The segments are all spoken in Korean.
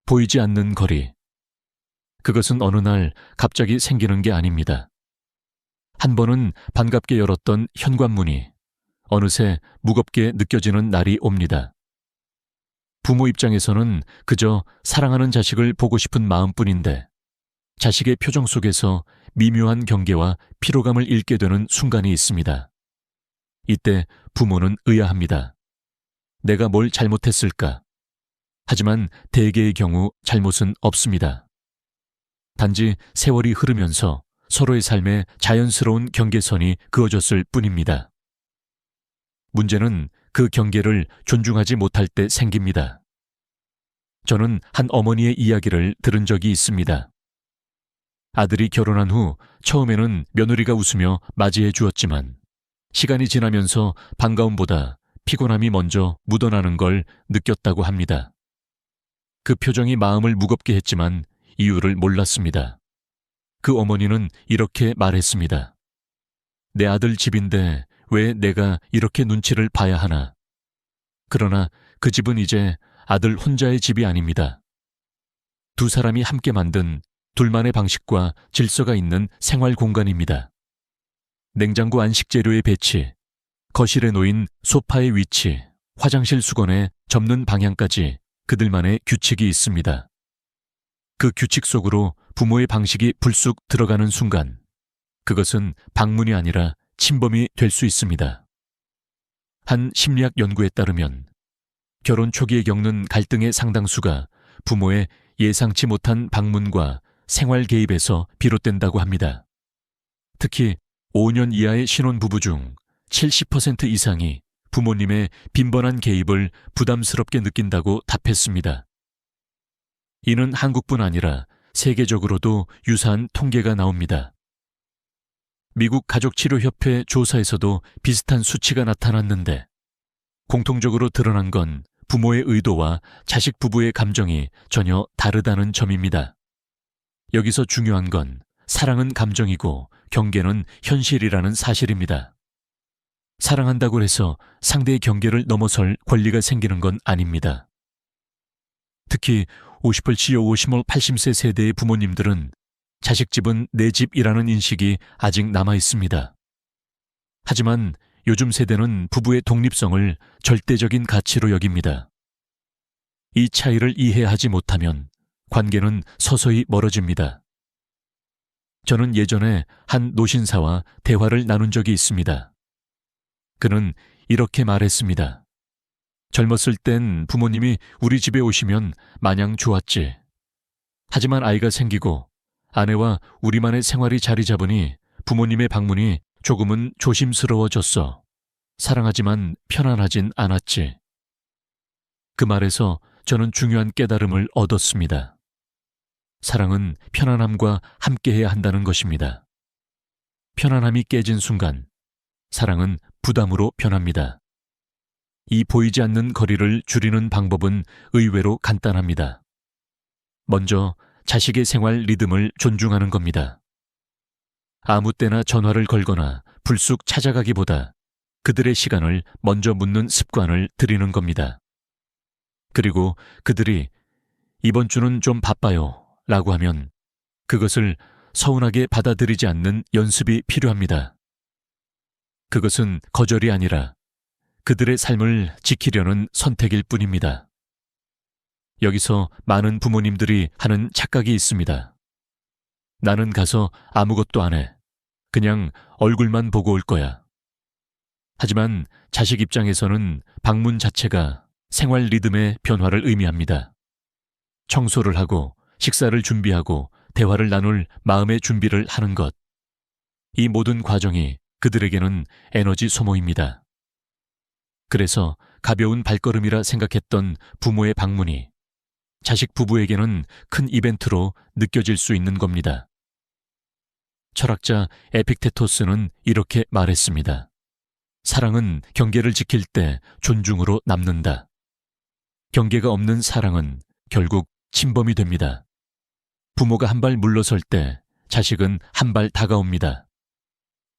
보이지 않는 거리. 그것은 어느 날 갑자기 생기는 게 아닙니다. 한 번은 반갑게 열었던 현관문이 어느새 무겁게 느껴지는 날이 옵니다. 부모 입장에서는 그저 사랑하는 자식을 보고 싶은 마음뿐인데 자식의 표정 속에서 미묘한 경계와 피로감을 잃게 되는 순간이 있습니다. 이때 부모는 의아합니다. 내가 뭘 잘못했을까? 하지만 대개의 경우 잘못은 없습니다. 단지 세월이 흐르면서 서로의 삶에 자연스러운 경계선이 그어졌을 뿐입니다. 문제는 그 경계를 존중하지 못할 때 생깁니다. 저는 한 어머니의 이야기를 들은 적이 있습니다. 아들이 결혼한 후 처음에는 며느리가 웃으며 맞이해 주었지만 시간이 지나면서 반가움보다 피곤함이 먼저 묻어나는 걸 느꼈다고 합니다. 그 표정이 마음을 무겁게 했지만 이유를 몰랐습니다. 그 어머니는 이렇게 말했습니다. 내 아들 집인데 왜 내가 이렇게 눈치를 봐야 하나? 그러나 그 집은 이제 아들 혼자의 집이 아닙니다. 두 사람이 함께 만든 둘만의 방식과 질서가 있는 생활 공간입니다. 냉장고 안식 재료의 배치, 거실에 놓인 소파의 위치, 화장실 수건에 접는 방향까지 그들만의 규칙이 있습니다. 그 규칙 속으로 부모의 방식이 불쑥 들어가는 순간, 그것은 방문이 아니라 침범이 될 수 있습니다. 한 심리학 연구에 따르면 결혼 초기에 겪는 갈등의 상당수가 부모의 예상치 못한 방문과 생활 개입에서 비롯된다고 합니다. 특히 5년 이하의 신혼부부 중 70% 이상이 부모님의 빈번한 개입을 부담스럽게 느낀다고 답했습니다. 이는 한국뿐 아니라 세계적으로도 유사한 통계가 나옵니다. 미국 가족치료협회 조사에서도 비슷한 수치가 나타났는데 공통적으로 드러난 건 부모의 의도와 자식 부부의 감정이 전혀 다르다는 점입니다. 여기서 중요한 건 사랑은 감정이고 경계는 현실이라는 사실입니다. 사랑한다고 해서 상대의 경계를 넘어설 권리가 생기는 건 아닙니다. 특히 50을 50을 80세 세대의 부모님들은 자식 집은 내 집이라는 인식이 아직 남아 있습니다. 하지만 요즘 세대는 부부의 독립성을 절대적인 가치로 여깁니다. 이 차이를 이해하지 못하면 관계는 서서히 멀어집니다. 저는 예전에 한 노신사와 대화를 나눈 적이 있습니다. 그는 이렇게 말했습니다. 젊었을 땐 부모님이 우리 집에 오시면 마냥 좋았지. 하지만 아이가 생기고 아내와 우리만의 생활이 자리 잡으니 부모님의 방문이 조금은 조심스러워졌어. 사랑하지만 편안하진 않았지. 그 말에서 저는 중요한 깨달음을 얻었습니다. 사랑은 편안함과 함께해야 한다는 것입니다. 편안함이 깨진 순간 사랑은 부담으로 변합니다. 이 보이지 않는 거리를 줄이는 방법은 의외로 간단합니다. 먼저 자식의 생활 리듬을 존중하는 겁니다. 아무 때나 전화를 걸거나 불쑥 찾아가기보다 그들의 시간을 먼저 묻는 습관을 들이는 겁니다. 그리고 그들이 이번 주는 좀 바빠요 라고 하면 그것을 서운하게 받아들이지 않는 연습이 필요합니다. 그것은 거절이 아니라 그들의 삶을 지키려는 선택일 뿐입니다. 여기서 많은 부모님들이 하는 착각이 있습니다. 나는 가서 아무것도 안 해. 그냥 얼굴만 보고 올 거야. 하지만 자식 입장에서는 방문 자체가 생활 리듬의 변화를 의미합니다. 청소를 하고 식사를 준비하고 대화를 나눌 마음의 준비를 하는 것. 이 모든 과정이 그들에게는 에너지 소모입니다. 그래서 가벼운 발걸음이라 생각했던 부모의 방문이 자식 부부에게는 큰 이벤트로 느껴질 수 있는 겁니다. 철학자 에픽테토스는 이렇게 말했습니다. 사랑은 경계를 지킬 때 존중으로 남는다. 경계가 없는 사랑은 결국 침범이 됩니다. 부모가 한 발 물러설 때 자식은 한 발 다가옵니다.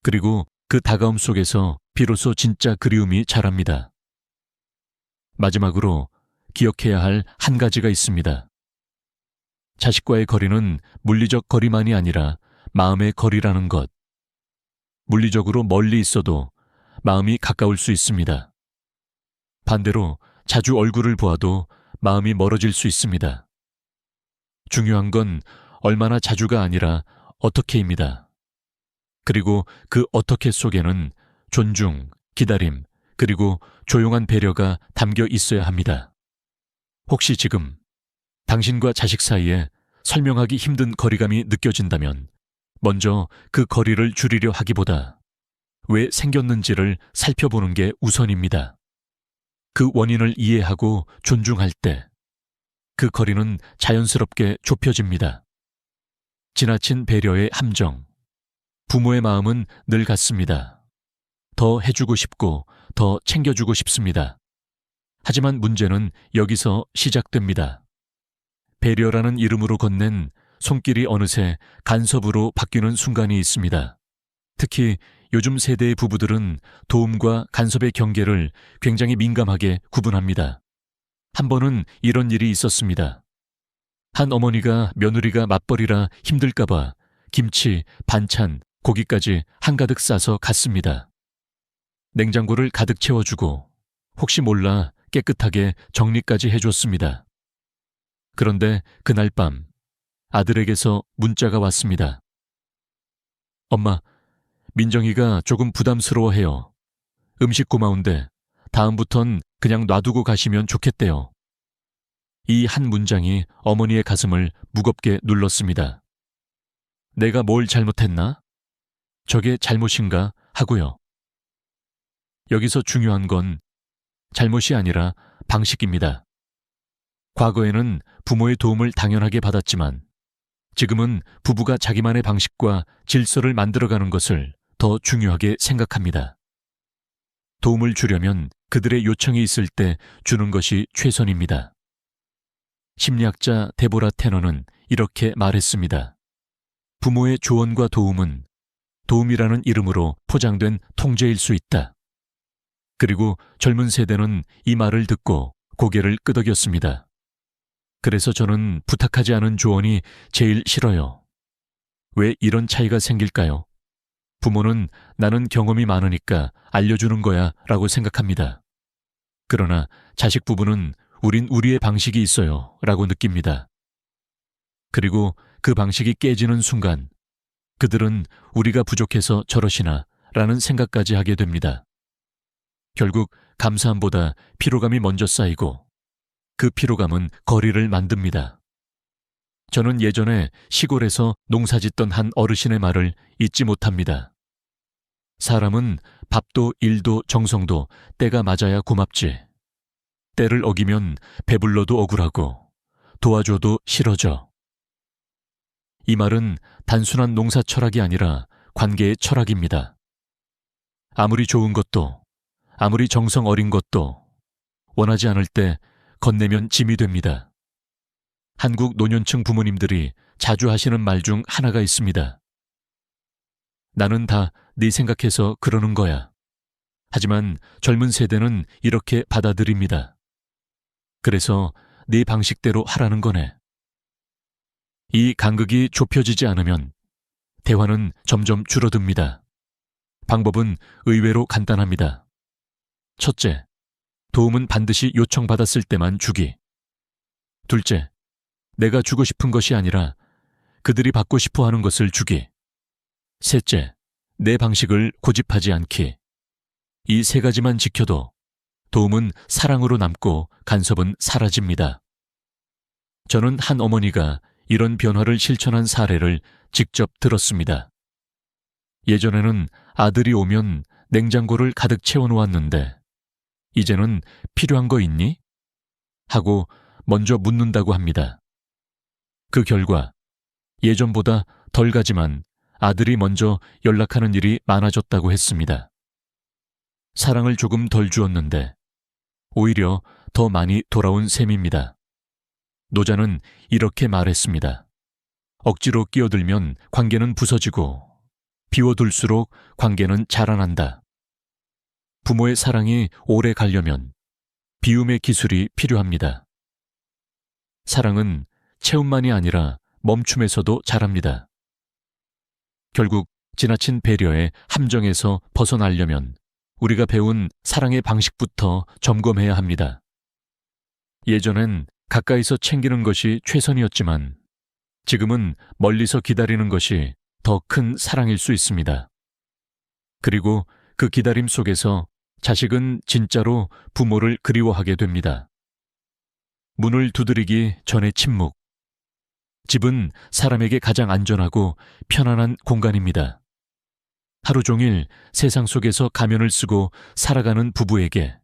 그리고 그 다가옴 속에서 비로소 진짜 그리움이 자랍니다. 마지막으로 기억해야 할 한 가지가 있습니다. 자식과의 거리는 물리적 거리만이 아니라 마음의 거리라는 것. 물리적으로 멀리 있어도 마음이 가까울 수 있습니다. 반대로 자주 얼굴을 보아도 마음이 멀어질 수 있습니다. 중요한 건 얼마나 자주가 아니라 어떻게입니다. 그리고 그 어떻게 속에는 존중, 기다림, 그리고 조용한 배려가 담겨 있어야 합니다. 혹시 지금 당신과 자식 사이에 설명하기 힘든 거리감이 느껴진다면 먼저 그 거리를 줄이려 하기보다 왜 생겼는지를 살펴보는 게 우선입니다. 그 원인을 이해하고 존중할 때 그 거리는 자연스럽게 좁혀집니다. 지나친 배려의 함정. 부모의 마음은 늘 같습니다. 더 해주고 싶고 더 챙겨주고 싶습니다. 하지만 문제는 여기서 시작됩니다. 배려라는 이름으로 건넨 손길이 어느새 간섭으로 바뀌는 순간이 있습니다. 특히 요즘 세대의 부부들은 도움과 간섭의 경계를 굉장히 민감하게 구분합니다. 한 번은 이런 일이 있었습니다. 한 어머니가 며느리가 맞벌이라 힘들까봐 김치, 반찬, 고기까지 한가득 싸서 갔습니다. 냉장고를 가득 채워주고 혹시 몰라 깨끗하게 정리까지 해줬습니다. 그런데 그날 밤 아들에게서 문자가 왔습니다. 엄마, 민정이가 조금 부담스러워해요. 음식 고마운데 다음부턴 그냥 놔두고 가시면 좋겠대요. 이 한 문장이 어머니의 가슴을 무겁게 눌렀습니다. 내가 뭘 잘못했나? 저게 잘못인가? 하고요. 여기서 중요한 건 잘못이 아니라 방식입니다. 과거에는 부모의 도움을 당연하게 받았지만 지금은 부부가 자기만의 방식과 질서를 만들어가는 것을 더 중요하게 생각합니다. 도움을 주려면 그들의 요청이 있을 때 주는 것이 최선입니다. 심리학자 데보라 테너는 이렇게 말했습니다. 부모의 조언과 도움은 도움이라는 이름으로 포장된 통제일 수 있다. 그리고 젊은 세대는 이 말을 듣고 고개를 끄덕였습니다. 그래서 저는 부탁하지 않은 조언이 제일 싫어요. 왜 이런 차이가 생길까요? 부모는 나는 경험이 많으니까 알려주는 거야 라고 생각합니다. 그러나 자식 부부는 우린 우리의 방식이 있어요 라고 느낍니다. 그리고 그 방식이 깨지는 순간 그들은 우리가 부족해서 저러시나 라는 생각까지 하게 됩니다. 결국 감사함보다 피로감이 먼저 쌓이고 그 피로감은 거리를 만듭니다. 저는 예전에 시골에서 농사짓던 한 어르신의 말을 잊지 못합니다. 사람은 밥도 일도 정성도 때가 맞아야 고맙지. 때를 어기면 배불러도 억울하고 도와줘도 싫어져. 이 말은 단순한 농사 철학이 아니라 관계의 철학입니다. 아무리 좋은 것도 아무리 정성 어린 것도 원하지 않을 때 건네면 짐이 됩니다. 한국 노년층 부모님들이 자주 하시는 말 중 하나가 있습니다. 나는 다 네 생각해서 그러는 거야. 하지만 젊은 세대는 이렇게 받아들입니다. 그래서 네 방식대로 하라는 거네. 이 간극이 좁혀지지 않으면 대화는 점점 줄어듭니다. 방법은 의외로 간단합니다. 첫째, 도움은 반드시 요청받았을 때만 주기. 둘째, 내가 주고 싶은 것이 아니라 그들이 받고 싶어 하는 것을 주기. 셋째, 내 방식을 고집하지 않기. 이 세 가지만 지켜도 도움은 사랑으로 남고 간섭은 사라집니다. 저는 한 어머니가 이런 변화를 실천한 사례를 직접 들었습니다. 예전에는 아들이 오면 냉장고를 가득 채워놓았는데 이제는 필요한 거 있니? 하고 먼저 묻는다고 합니다. 그 결과 예전보다 덜 가지만 아들이 먼저 연락하는 일이 많아졌다고 했습니다. 사랑을 조금 덜 주었는데 오히려 더 많이 돌아온 셈입니다. 노자는 이렇게 말했습니다. 억지로 끼어들면 관계는 부서지고 비워둘수록 관계는 자라난다. 부모의 사랑이 오래 가려면 비움의 기술이 필요합니다. 사랑은 채움만이 아니라 멈춤에서도 잘합니다. 결국 지나친 배려의 함정에서 벗어나려면 우리가 배운 사랑의 방식부터 점검해야 합니다. 예전엔 가까이서 챙기는 것이 최선이었지만 지금은 멀리서 기다리는 것이 더 큰 사랑일 수 있습니다. 그리고 그 기다림 속에서 자식은 진짜로 부모를 그리워하게 됩니다. 문을 두드리기 전에 침묵. 집은 사람에게 가장 안전하고 편안한 공간입니다. 하루 종일 세상 속에서 가면을 쓰고 살아가는 부부에게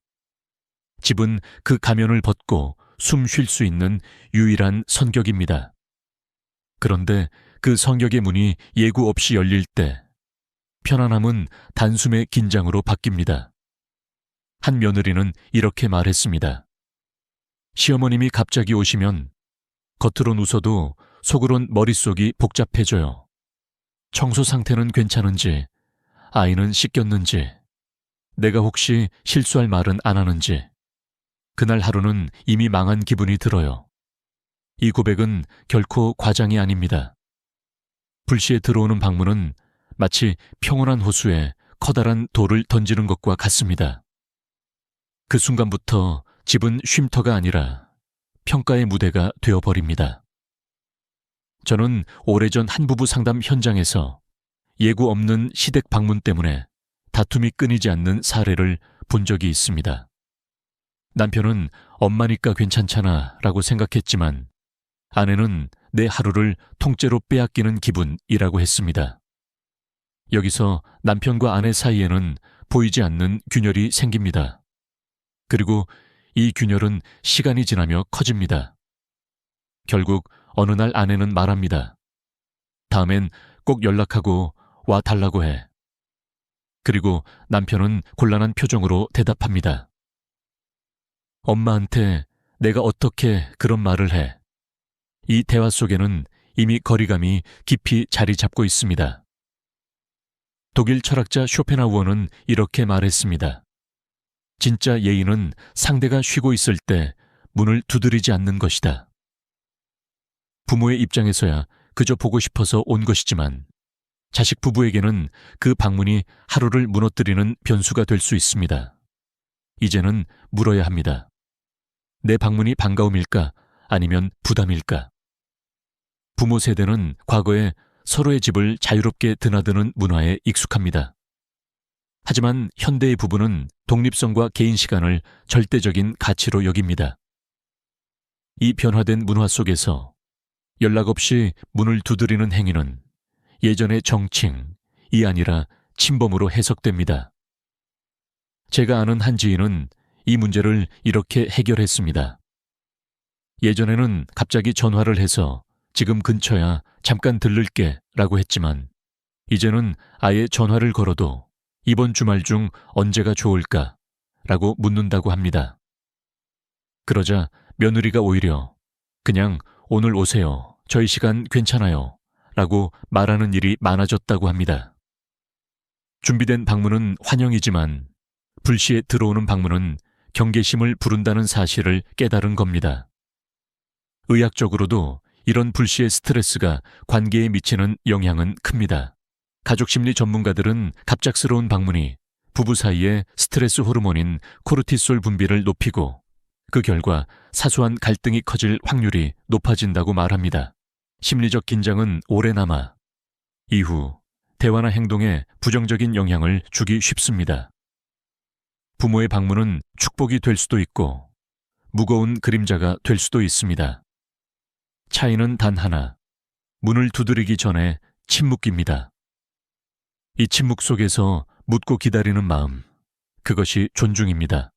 집은 그 가면을 벗고 숨 쉴 수 있는 유일한 성격입니다. 그런데 그 성격의 문이 예고 없이 열릴 때 편안함은 단숨에 긴장으로 바뀝니다. 한 며느리는 이렇게 말했습니다. 시어머님이 갑자기 오시면 겉으론 웃어도 속으론 머릿속이 복잡해져요. 청소 상태는 괜찮은지, 아이는 씻겼는지, 내가 혹시 실수할 말은 안 하는지, 그날 하루는 이미 망한 기분이 들어요. 이 고백은 결코 과장이 아닙니다. 불시에 들어오는 방문은 마치 평온한 호수에 커다란 돌을 던지는 것과 같습니다. 그 순간부터 집은 쉼터가 아니라 평가의 무대가 되어버립니다. 저는 오래전 한 부부 상담 현장에서 예고 없는 시댁 방문 때문에 다툼이 끊이지 않는 사례를 본 적이 있습니다. 남편은 엄마니까 괜찮잖아 라고 생각했지만 아내는 내 하루를 통째로 빼앗기는 기분이라고 했습니다. 여기서 남편과 아내 사이에는 보이지 않는 균열이 생깁니다. 그리고 이 균열은 시간이 지나며 커집니다. 결국 어느 날 아내는 말합니다. 다음엔 꼭 연락하고 와 달라고 해. 그리고 남편은 곤란한 표정으로 대답합니다. 엄마한테 내가 어떻게 그런 말을 해. 이 대화 속에는 이미 거리감이 깊이 자리 잡고 있습니다. 독일 철학자 쇼펜하우어는 이렇게 말했습니다. 진짜 예의는 상대가 쉬고 있을 때 문을 두드리지 않는 것이다. 부모의 입장에서야 그저 보고 싶어서 온 것이지만 자식 부부에게는 그 방문이 하루를 무너뜨리는 변수가 될 수 있습니다. 이제는 물어야 합니다. 내 방문이 반가움일까 아니면 부담일까? 부모 세대는 과거에 서로의 집을 자유롭게 드나드는 문화에 익숙합니다. 하지만 현대의 부부는 독립성과 개인 시간을 절대적인 가치로 여깁니다. 이 변화된 문화 속에서 연락 없이 문을 두드리는 행위는 예전의 정칭이 아니라 침범으로 해석됩니다. 제가 아는 한 지인은 이 문제를 이렇게 해결했습니다. 예전에는 갑자기 전화를 해서 지금 근처야 잠깐 들를게 라고 했지만 이제는 아예 전화를 걸어도 이번 주말 중 언제가 좋을까 라고 묻는다고 합니다. 그러자 며느리가 오히려 그냥 오늘 오세요. 저희 시간 괜찮아요. 라고 말하는 일이 많아졌다고 합니다. 준비된 방문은 환영이지만 불시에 들어오는 방문은 경계심을 부른다는 사실을 깨달은 겁니다. 의학적으로도 이런 불시의 스트레스가 관계에 미치는 영향은 큽니다. 가족심리 전문가들은 갑작스러운 방문이 부부 사이의 스트레스 호르몬인 코르티솔 분비를 높이고 그 결과 사소한 갈등이 커질 확률이 높아진다고 말합니다. 심리적 긴장은 오래 남아 이후 대화나 행동에 부정적인 영향을 주기 쉽습니다. 부모의 방문은 축복이 될 수도 있고 무거운 그림자가 될 수도 있습니다. 차이는 단 하나, 문을 두드리기 전에 침묵입니다. 이 침묵 속에서 묻고 기다리는 마음, 그것이 존중입니다.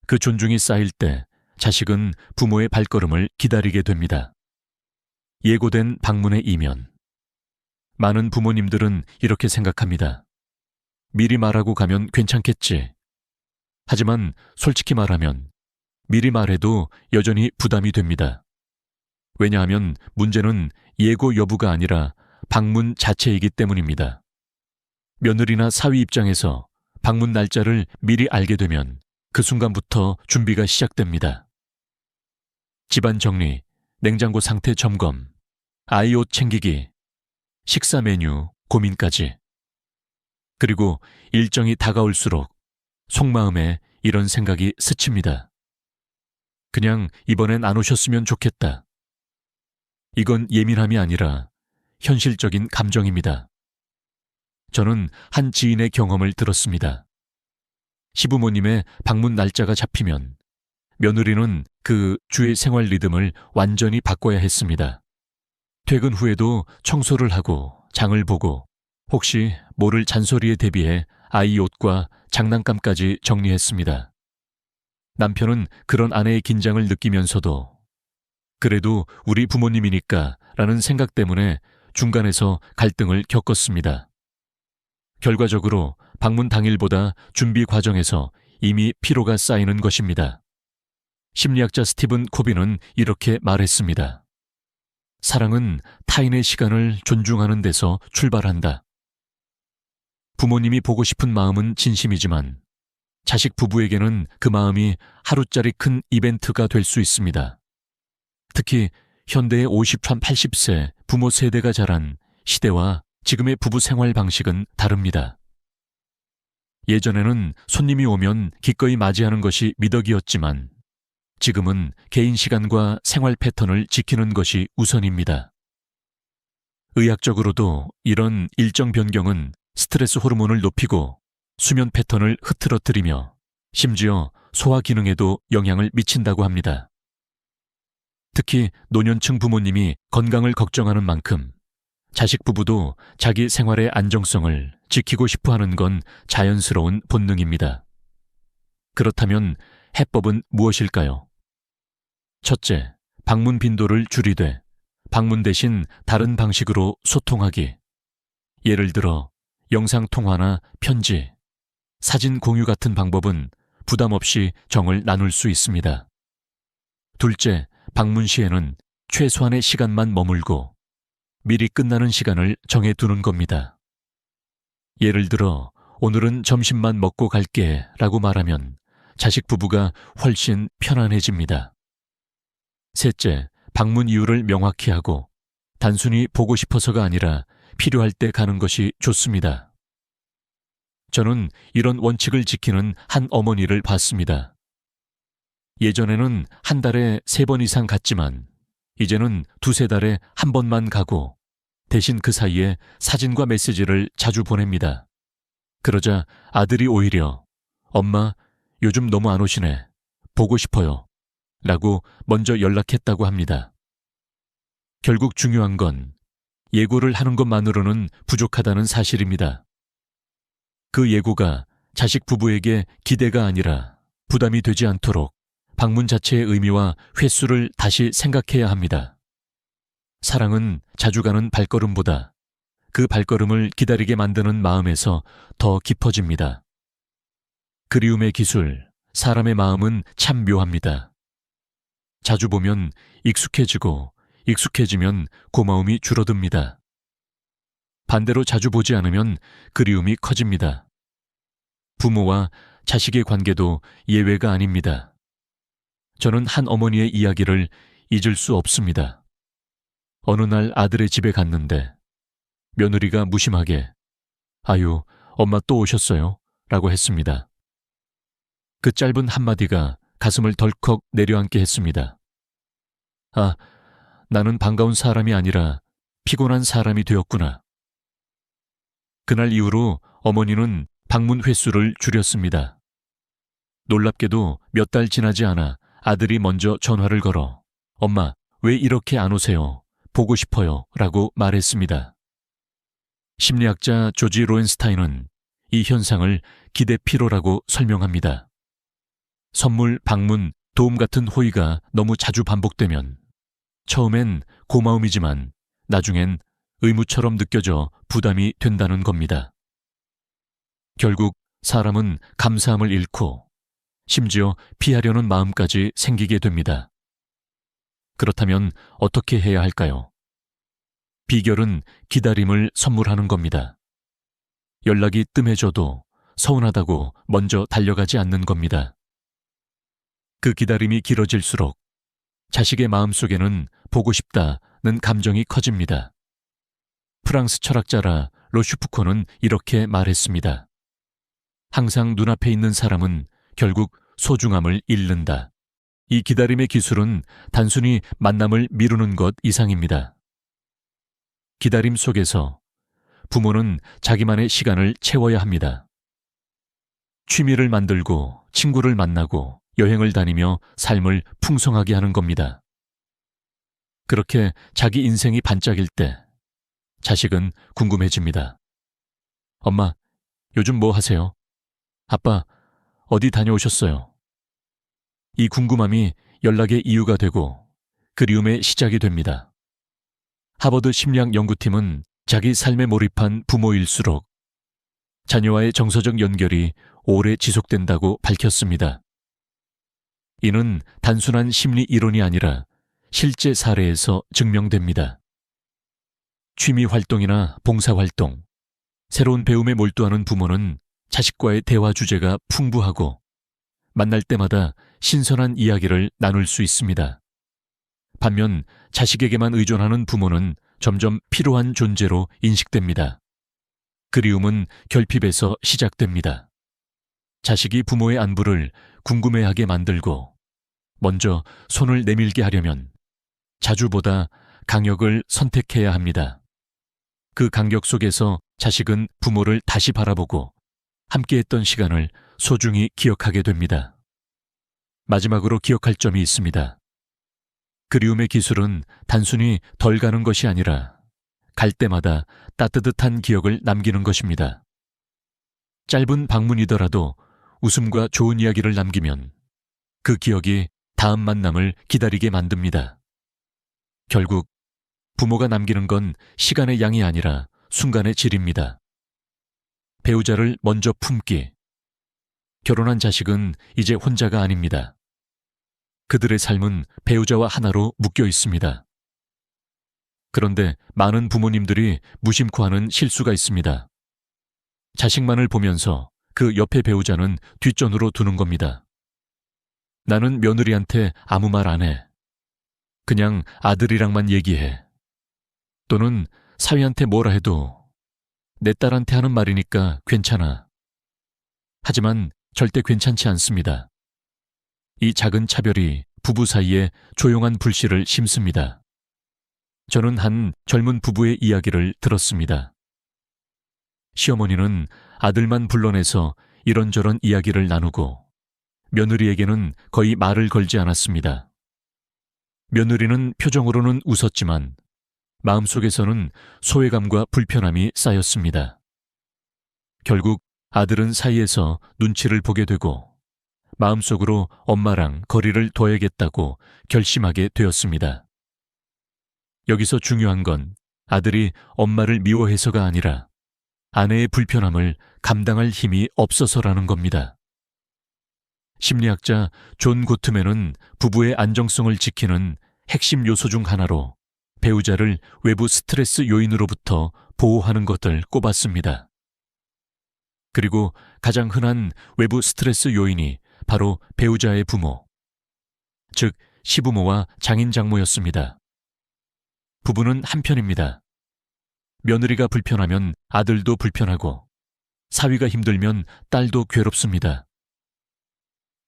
그 존중이 쌓일 때 자식은 부모의 발걸음을 기다리게 됩니다. 예고된 방문의 이면. 많은 부모님들은 이렇게 생각합니다. 미리 말하고 가면 괜찮겠지. 하지만 솔직히 말하면 미리 말해도 여전히 부담이 됩니다. 왜냐하면 문제는 예고 여부가 아니라 방문 자체이기 때문입니다. 며느리나 사위 입장에서 방문 날짜를 미리 알게 되면 그 순간부터 준비가 시작됩니다. 집안 정리, 냉장고 상태 점검, 아이 옷 챙기기, 식사 메뉴 고민까지. 그리고 일정이 다가올수록 속마음에 이런 생각이 스칩니다. 그냥 이번엔 안 오셨으면 좋겠다. 이건 예민함이 아니라 현실적인 감정입니다. 저는 한 지인의 경험을 들었습니다. 시부모님의 방문 날짜가 잡히면 며느리는 그 주의 생활 리듬을 완전히 바꿔야 했습니다. 퇴근 후에도 청소를 하고 장을 보고 혹시 모를 잔소리에 대비해 아이 옷과 장난감까지 정리했습니다. 남편은 그런 아내의 긴장을 느끼면서도 그래도 우리 부모님이니까 라는 생각 때문에 중간에서 갈등을 겪었습니다. 결과적으로 방문 당일보다 준비 과정에서 이미 피로가 쌓이는 것입니다. 심리학자 스티븐 코비는 이렇게 말했습니다. 사랑은 타인의 시간을 존중하는 데서 출발한다. 부모님이 보고 싶은 마음은 진심이지만 자식 부부에게는 그 마음이 하루짜리 큰 이벤트가 될 수 있습니다. 특히 현대의 50, 80세 부모 세대가 자란 시대와 지금의 부부 생활 방식은 다릅니다. 예전에는 손님이 오면 기꺼이 맞이하는 것이 미덕이었지만 지금은 개인 시간과 생활 패턴을 지키는 것이 우선입니다. 의학적으로도 이런 일정 변경은 스트레스 호르몬을 높이고 수면 패턴을 흐트러뜨리며 심지어 소화 기능에도 영향을 미친다고 합니다. 특히 노년층 부모님이 건강을 걱정하는 만큼 자식 부부도 자기 생활의 안정성을 지키고 싶어 하는 건 자연스러운 본능입니다. 그렇다면 해법은 무엇일까요? 첫째, 방문 빈도를 줄이되 방문 대신 다른 방식으로 소통하기. 예를 들어 영상통화나 편지, 사진 공유 같은 방법은 부담 없이 정을 나눌 수 있습니다. 둘째, 방문 시에는 최소한의 시간만 머물고 미리 끝나는 시간을 정해두는 겁니다. 예를 들어 오늘은 점심만 먹고 갈게 라고 말하면 자식 부부가 훨씬 편안해집니다. 셋째, 방문 이유를 명확히 하고 단순히 보고 싶어서가 아니라 필요할 때 가는 것이 좋습니다. 저는 이런 원칙을 지키는 한 어머니를 봤습니다. 예전에는 한 달에 3번 이상 갔지만 이제는 2-3달에 한 번만 가고 대신 그 사이에 사진과 메시지를 자주 보냅니다. 그러자 아들이 오히려 엄마 요즘 너무 안 오시네. 보고 싶어요. 라고 먼저 연락했다고 합니다. 결국 중요한 건 예고를 하는 것만으로는 부족하다는 사실입니다. 그 예고가 자식 부부에게 기대가 아니라 부담이 되지 않도록 방문 자체의 의미와 횟수를 다시 생각해야 합니다. 사랑은 자주 가는 발걸음보다 그 발걸음을 기다리게 만드는 마음에서 더 깊어집니다. 그리움의 기술, 사람의 마음은 참 묘합니다. 자주 보면 익숙해지고 익숙해지면 고마움이 줄어듭니다. 반대로 자주 보지 않으면 그리움이 커집니다. 부모와 자식의 관계도 예외가 아닙니다. 저는 한 어머니의 이야기를 잊을 수 없습니다. 어느 날 아들의 집에 갔는데 며느리가 무심하게 아유, 엄마 또 오셨어요? 라고 했습니다. 그 짧은 한마디가 가슴을 덜컥 내려앉게 했습니다. 아, 나는 반가운 사람이 아니라 피곤한 사람이 되었구나. 그날 이후로 어머니는 방문 횟수를 줄였습니다. 놀랍게도 몇 달 지나지 않아 아들이 먼저 전화를 걸어 엄마, 왜 이렇게 안 오세요? 보고 싶어요. 라고 말했습니다. 심리학자 조지 로엔스타인은 이 현상을 기대 피로라고 설명합니다. 선물, 방문, 도움 같은 호의가 너무 자주 반복되면 처음엔 고마움이지만 나중엔 의무처럼 느껴져 부담이 된다는 겁니다. 결국 사람은 감사함을 잃고 심지어 피하려는 마음까지 생기게 됩니다. 그렇다면 어떻게 해야 할까요? 비결은 기다림을 선물하는 겁니다. 연락이 뜸해져도 서운하다고 먼저 달려가지 않는 겁니다. 그 기다림이 길어질수록 자식의 마음속에는 보고 싶다는 감정이 커집니다. 프랑스 철학자라 로슈푸코는 이렇게 말했습니다. 항상 눈앞에 있는 사람은 결국 소중함을 잃는다. 이 기다림의 기술은 단순히 만남을 미루는 것 이상입니다. 기다림 속에서 부모는 자기만의 시간을 채워야 합니다. 취미를 만들고 친구를 만나고 여행을 다니며 삶을 풍성하게 하는 겁니다. 그렇게 자기 인생이 반짝일 때 자식은 궁금해집니다. 엄마, 요즘 뭐 하세요? 아빠, 어디 다녀오셨어요? 이 궁금함이 연락의 이유가 되고 그리움의 시작이 됩니다. 하버드 심리학 연구팀은 자기 삶에 몰입한 부모일수록 자녀와의 정서적 연결이 오래 지속된다고 밝혔습니다. 이는 단순한 심리 이론이 아니라 실제 사례에서 증명됩니다. 취미 활동이나 봉사 활동, 새로운 배움에 몰두하는 부모는 자식과의 대화 주제가 풍부하고 만날 때마다 신선한 이야기를 나눌 수 있습니다. 반면 자식에게만 의존하는 부모는 점점 피로한 존재로 인식됩니다. 그리움은 결핍에서 시작됩니다. 자식이 부모의 안부를 궁금해하게 만들고 먼저 손을 내밀게 하려면 자주보다 강역을 선택해야 합니다. 그 간격 속에서 자식은 부모를 다시 바라보고 함께했던 시간을 소중히 기억하게 됩니다. 마지막으로 기억할 점이 있습니다. 그리움의 기술은 단순히 덜 가는 것이 아니라 갈 때마다 따뜻한 기억을 남기는 것입니다. 짧은 방문이더라도 웃음과 좋은 이야기를 남기면 그 기억이 다음 만남을 기다리게 만듭니다. 결국 부모가 남기는 건 시간의 양이 아니라 순간의 질입니다. 배우자를 먼저 품기. 결혼한 자식은 이제 혼자가 아닙니다. 그들의 삶은 배우자와 하나로 묶여 있습니다. 그런데 많은 부모님들이 무심코 하는 실수가 있습니다. 자식만을 보면서 그 옆에 배우자는 뒷전으로 두는 겁니다. 나는 며느리한테 아무 말 안 해. 그냥 아들이랑만 얘기해. 또는 사위한테 뭐라 해도 내 딸한테 하는 말이니까 괜찮아. 하지만 절대 괜찮지 않습니다. 이 작은 차별이 부부 사이에 조용한 불씨를 심습니다. 저는 한 젊은 부부의 이야기를 들었습니다. 시어머니는 아들만 불러내서 이런저런 이야기를 나누고 며느리에게는 거의 말을 걸지 않았습니다. 며느리는 표정으로는 웃었지만 마음속에서는 소외감과 불편함이 쌓였습니다. 결국 아들은 사이에서 눈치를 보게 되고 마음속으로 엄마랑 거리를 둬야겠다고 결심하게 되었습니다. 여기서 중요한 건 아들이 엄마를 미워해서가 아니라 아내의 불편함을 감당할 힘이 없어서라는 겁니다. 심리학자 존 고트맨은 부부의 안정성을 지키는 핵심 요소 중 하나로 배우자를 외부 스트레스 요인으로부터 보호하는 것을 꼽았습니다. 그리고 가장 흔한 외부 스트레스 요인이 바로 배우자의 부모, 즉 시부모와 장인 장모였습니다. 부부는 한편입니다. 며느리가 불편하면 아들도 불편하고 사위가 힘들면 딸도 괴롭습니다.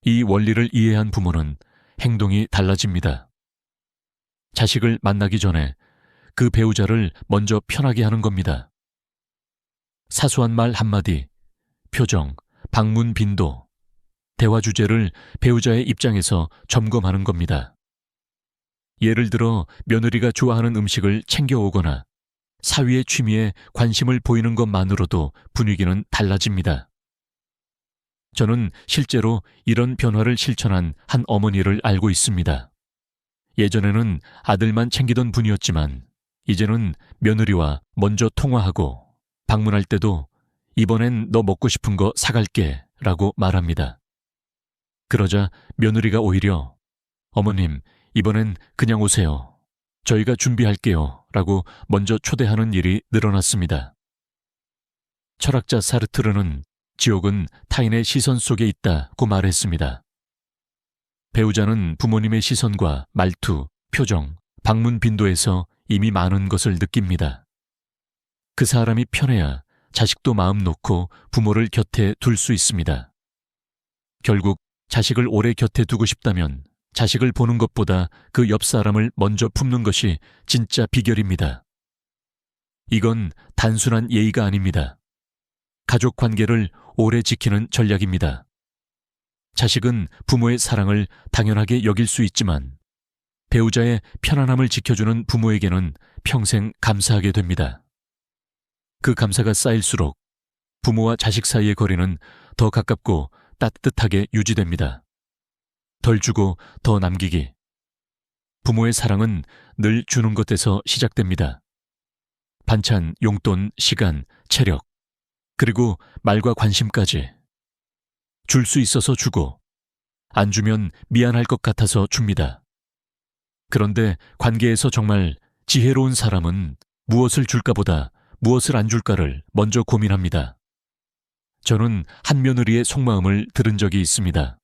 이 원리를 이해한 부모는 행동이 달라집니다. 자식을 만나기 전에 그 배우자를 먼저 편하게 하는 겁니다. 사소한 말 한마디, 표정, 방문 빈도, 대화 주제를 배우자의 입장에서 점검하는 겁니다. 예를 들어 며느리가 좋아하는 음식을 챙겨오거나 사위의 취미에 관심을 보이는 것만으로도 분위기는 달라집니다. 저는 실제로 이런 변화를 실천한 한 어머니를 알고 있습니다. 예전에는 아들만 챙기던 분이었지만 이제는 며느리와 먼저 통화하고 방문할 때도 이번엔 너 먹고 싶은 거 사갈게 라고 말합니다. 그러자 며느리가 오히려 어머님, 이번엔 그냥 오세요. 저희가 준비할게요 라고 먼저 초대하는 일이 늘어났습니다. 철학자 사르트르는 지옥은 타인의 시선 속에 있다고 말했습니다. 배우자는 부모님의 시선과 말투, 표정, 방문 빈도에서 이미 많은 것을 느낍니다. 그 사람이 편해야 자식도 마음 놓고 부모를 곁에 둘 수 있습니다. 결국 자식을 오래 곁에 두고 싶다면 자식을 보는 것보다 그 옆 사람을 먼저 품는 것이 진짜 비결입니다. 이건 단순한 예의가 아닙니다. 가족 관계를 오래 지키는 전략입니다. 자식은 부모의 사랑을 당연하게 여길 수 있지만 배우자의 편안함을 지켜주는 부모에게는 평생 감사하게 됩니다. 그 감사가 쌓일수록 부모와 자식 사이의 거리는 더 가깝고 따뜻하게 유지됩니다. 덜 주고 더 남기기. 부모의 사랑은 늘 주는 것에서 시작됩니다. 반찬, 용돈, 시간, 체력, 그리고 말과 관심까지. 줄 수 있어서 주고, 안 주면 미안할 것 같아서 줍니다. 그런데 관계에서 정말 지혜로운 사람은 무엇을 줄까보다 무엇을 안 줄까를 먼저 고민합니다. 저는 한 며느리의 속마음을 들은 적이 있습니다.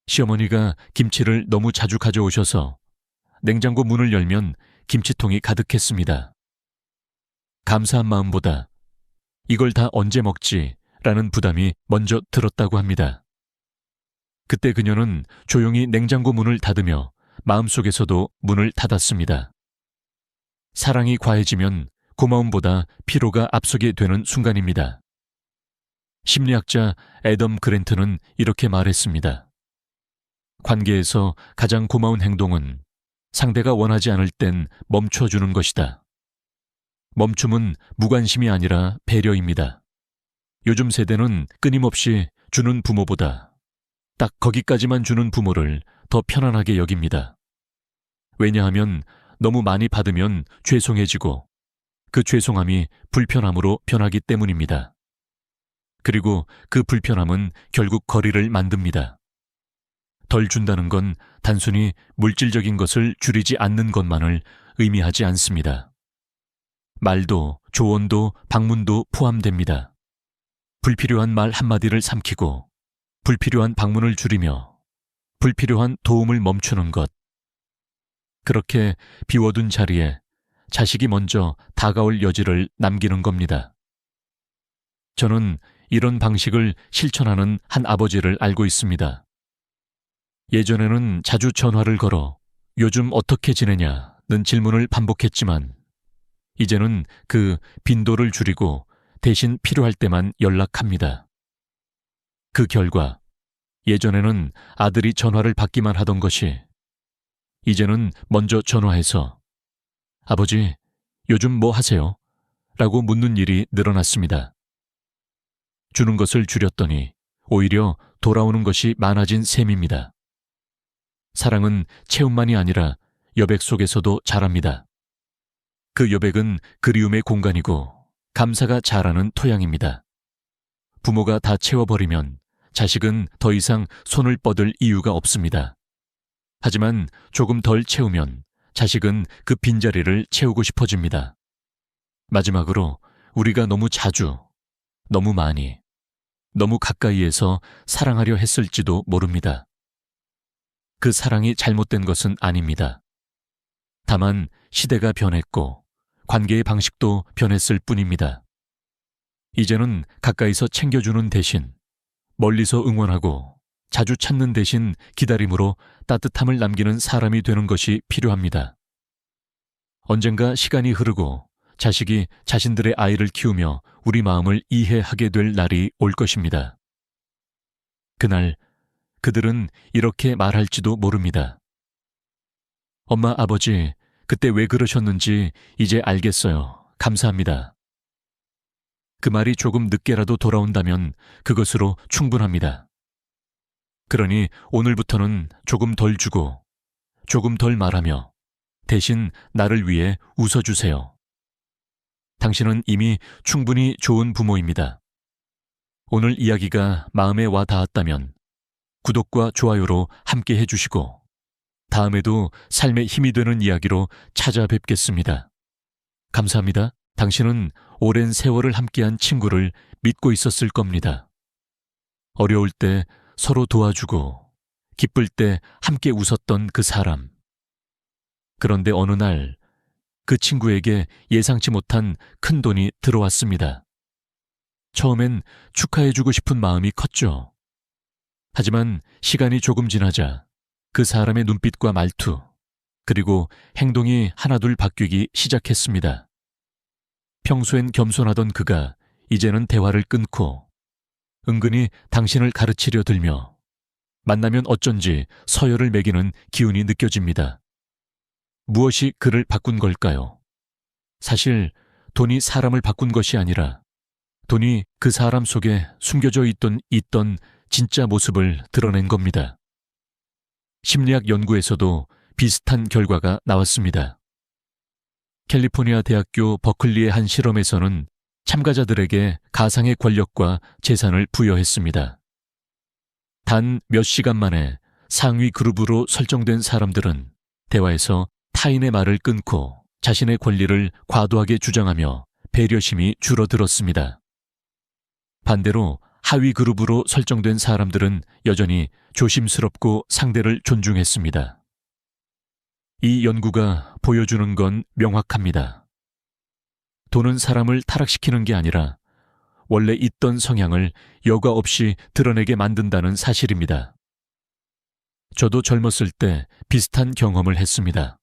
시어머니가 김치를 너무 자주 가져오셔서 냉장고 문을 열면 김치통이 가득했습니다. 감사한 마음보다 이걸 다 언제 먹지? 라는 부담이 먼저 들었다고 합니다. 그때 그녀는 조용히 냉장고 문을 닫으며 마음속에서도 문을 닫았습니다. 사랑이 과해지면 고마움보다 피로가 앞서게 되는 순간입니다. 심리학자 애덤 그랜트는 이렇게 말했습니다. 관계에서 가장 고마운 행동은 상대가 원하지 않을 땐 멈춰주는 것이다. 멈춤은 무관심이 아니라 배려입니다. 요즘 세대는 끊임없이 주는 부모보다 딱 거기까지만 주는 부모를 더 편안하게 여깁니다. 왜냐하면 너무 많이 받으면 죄송해지고 그 죄송함이 불편함으로 변하기 때문입니다. 그리고 그 불편함은 결국 거리를 만듭니다. 덜 준다는 건 단순히 물질적인 것을 줄이지 않는 것만을 의미하지 않습니다. 말도, 조언도, 방문도 포함됩니다. 불필요한 말 한마디를 삼키고 불필요한 방문을 줄이며 불필요한 도움을 멈추는 것. 그렇게 비워둔 자리에 자식이 먼저 다가올 여지를 남기는 겁니다. 저는 이런 방식을 실천하는 한 아버지를 알고 있습니다. 예전에는 자주 전화를 걸어 요즘 어떻게 지내냐는 질문을 반복했지만 이제는 그 빈도를 줄이고 대신 필요할 때만 연락합니다. 그 결과 예전에는 아들이 전화를 받기만 하던 것이 이제는 먼저 전화해서 아버지, 요즘 뭐 하세요? 라고 묻는 일이 늘어났습니다. 주는 것을 줄였더니 오히려 돌아오는 것이 많아진 셈입니다. 사랑은 채움만이 아니라 여백 속에서도 자랍니다. 그 여백은 그리움의 공간이고 감사가 자라는 토양입니다. 부모가 다 채워버리면 자식은 더 이상 손을 뻗을 이유가 없습니다. 하지만 조금 덜 채우면 자식은 그 빈자리를 채우고 싶어집니다. 마지막으로 우리가 너무 자주, 너무 많이, 너무 가까이에서 사랑하려 했을지도 모릅니다. 그 사랑이 잘못된 것은 아닙니다. 다만 시대가 변했고 관계의 방식도 변했을 뿐입니다. 이제는 가까이서 챙겨주는 대신 멀리서 응원하고 자주 찾는 대신 기다림으로 따뜻함을 남기는 사람이 되는 것이 필요합니다. 언젠가 시간이 흐르고 자식이 자신들의 아이를 키우며 우리 마음을 이해하게 될 날이 올 것입니다. 그날 그들은 이렇게 말할지도 모릅니다. 엄마, 아버지, 그때 왜 그러셨는지 이제 알겠어요. 감사합니다. 그 말이 조금 늦게라도 돌아온다면 그것으로 충분합니다. 그러니 오늘부터는 조금 덜 주고 조금 덜 말하며 대신 나를 위해 웃어주세요. 당신은 이미 충분히 좋은 부모입니다. 오늘 이야기가 마음에 와 닿았다면 구독과 좋아요로 함께 해주시고 다음에도 삶에 힘이 되는 이야기로 찾아뵙겠습니다. 감사합니다. 당신은 오랜 세월을 함께한 친구를 믿고 있었을 겁니다. 어려울 때 서로 도와주고 기쁠 때 함께 웃었던 그 사람. 그런데 어느 날 그 친구에게 예상치 못한 큰 돈이 들어왔습니다. 처음엔 축하해주고 싶은 마음이 컸죠. 하지만 시간이 조금 지나자 그 사람의 눈빛과 말투, 그리고 행동이 하나둘 바뀌기 시작했습니다. 평소엔 겸손하던 그가 이제는 대화를 끊고 은근히 당신을 가르치려 들며 만나면 어쩐지 서열을 매기는 기운이 느껴집니다. 무엇이 그를 바꾼 걸까요? 사실 돈이 사람을 바꾼 것이 아니라 돈이 그 사람 속에 숨겨져 있던 진짜 모습을 드러낸 겁니다. 심리학 연구에서도 비슷한 결과가 나왔습니다. 캘리포니아 대학교 버클리의 한 실험에서는 참가자들에게 가상의 권력과 재산을 부여했습니다. 단 몇 시간 만에 상위 그룹으로 설정된 사람들은 대화에서 타인의 말을 끊고 자신의 권리를 과도하게 주장하며 배려심이 줄어들었습니다. 반대로 하위 그룹으로 설정된 사람들은 여전히 조심스럽고 상대를 존중했습니다. 이 연구가 보여주는 건 명확합니다. 돈은 사람을 타락시키는 게 아니라 원래 있던 성향을 여과 없이 드러내게 만든다는 사실입니다. 저도 젊었을 때 비슷한 경험을 했습니다.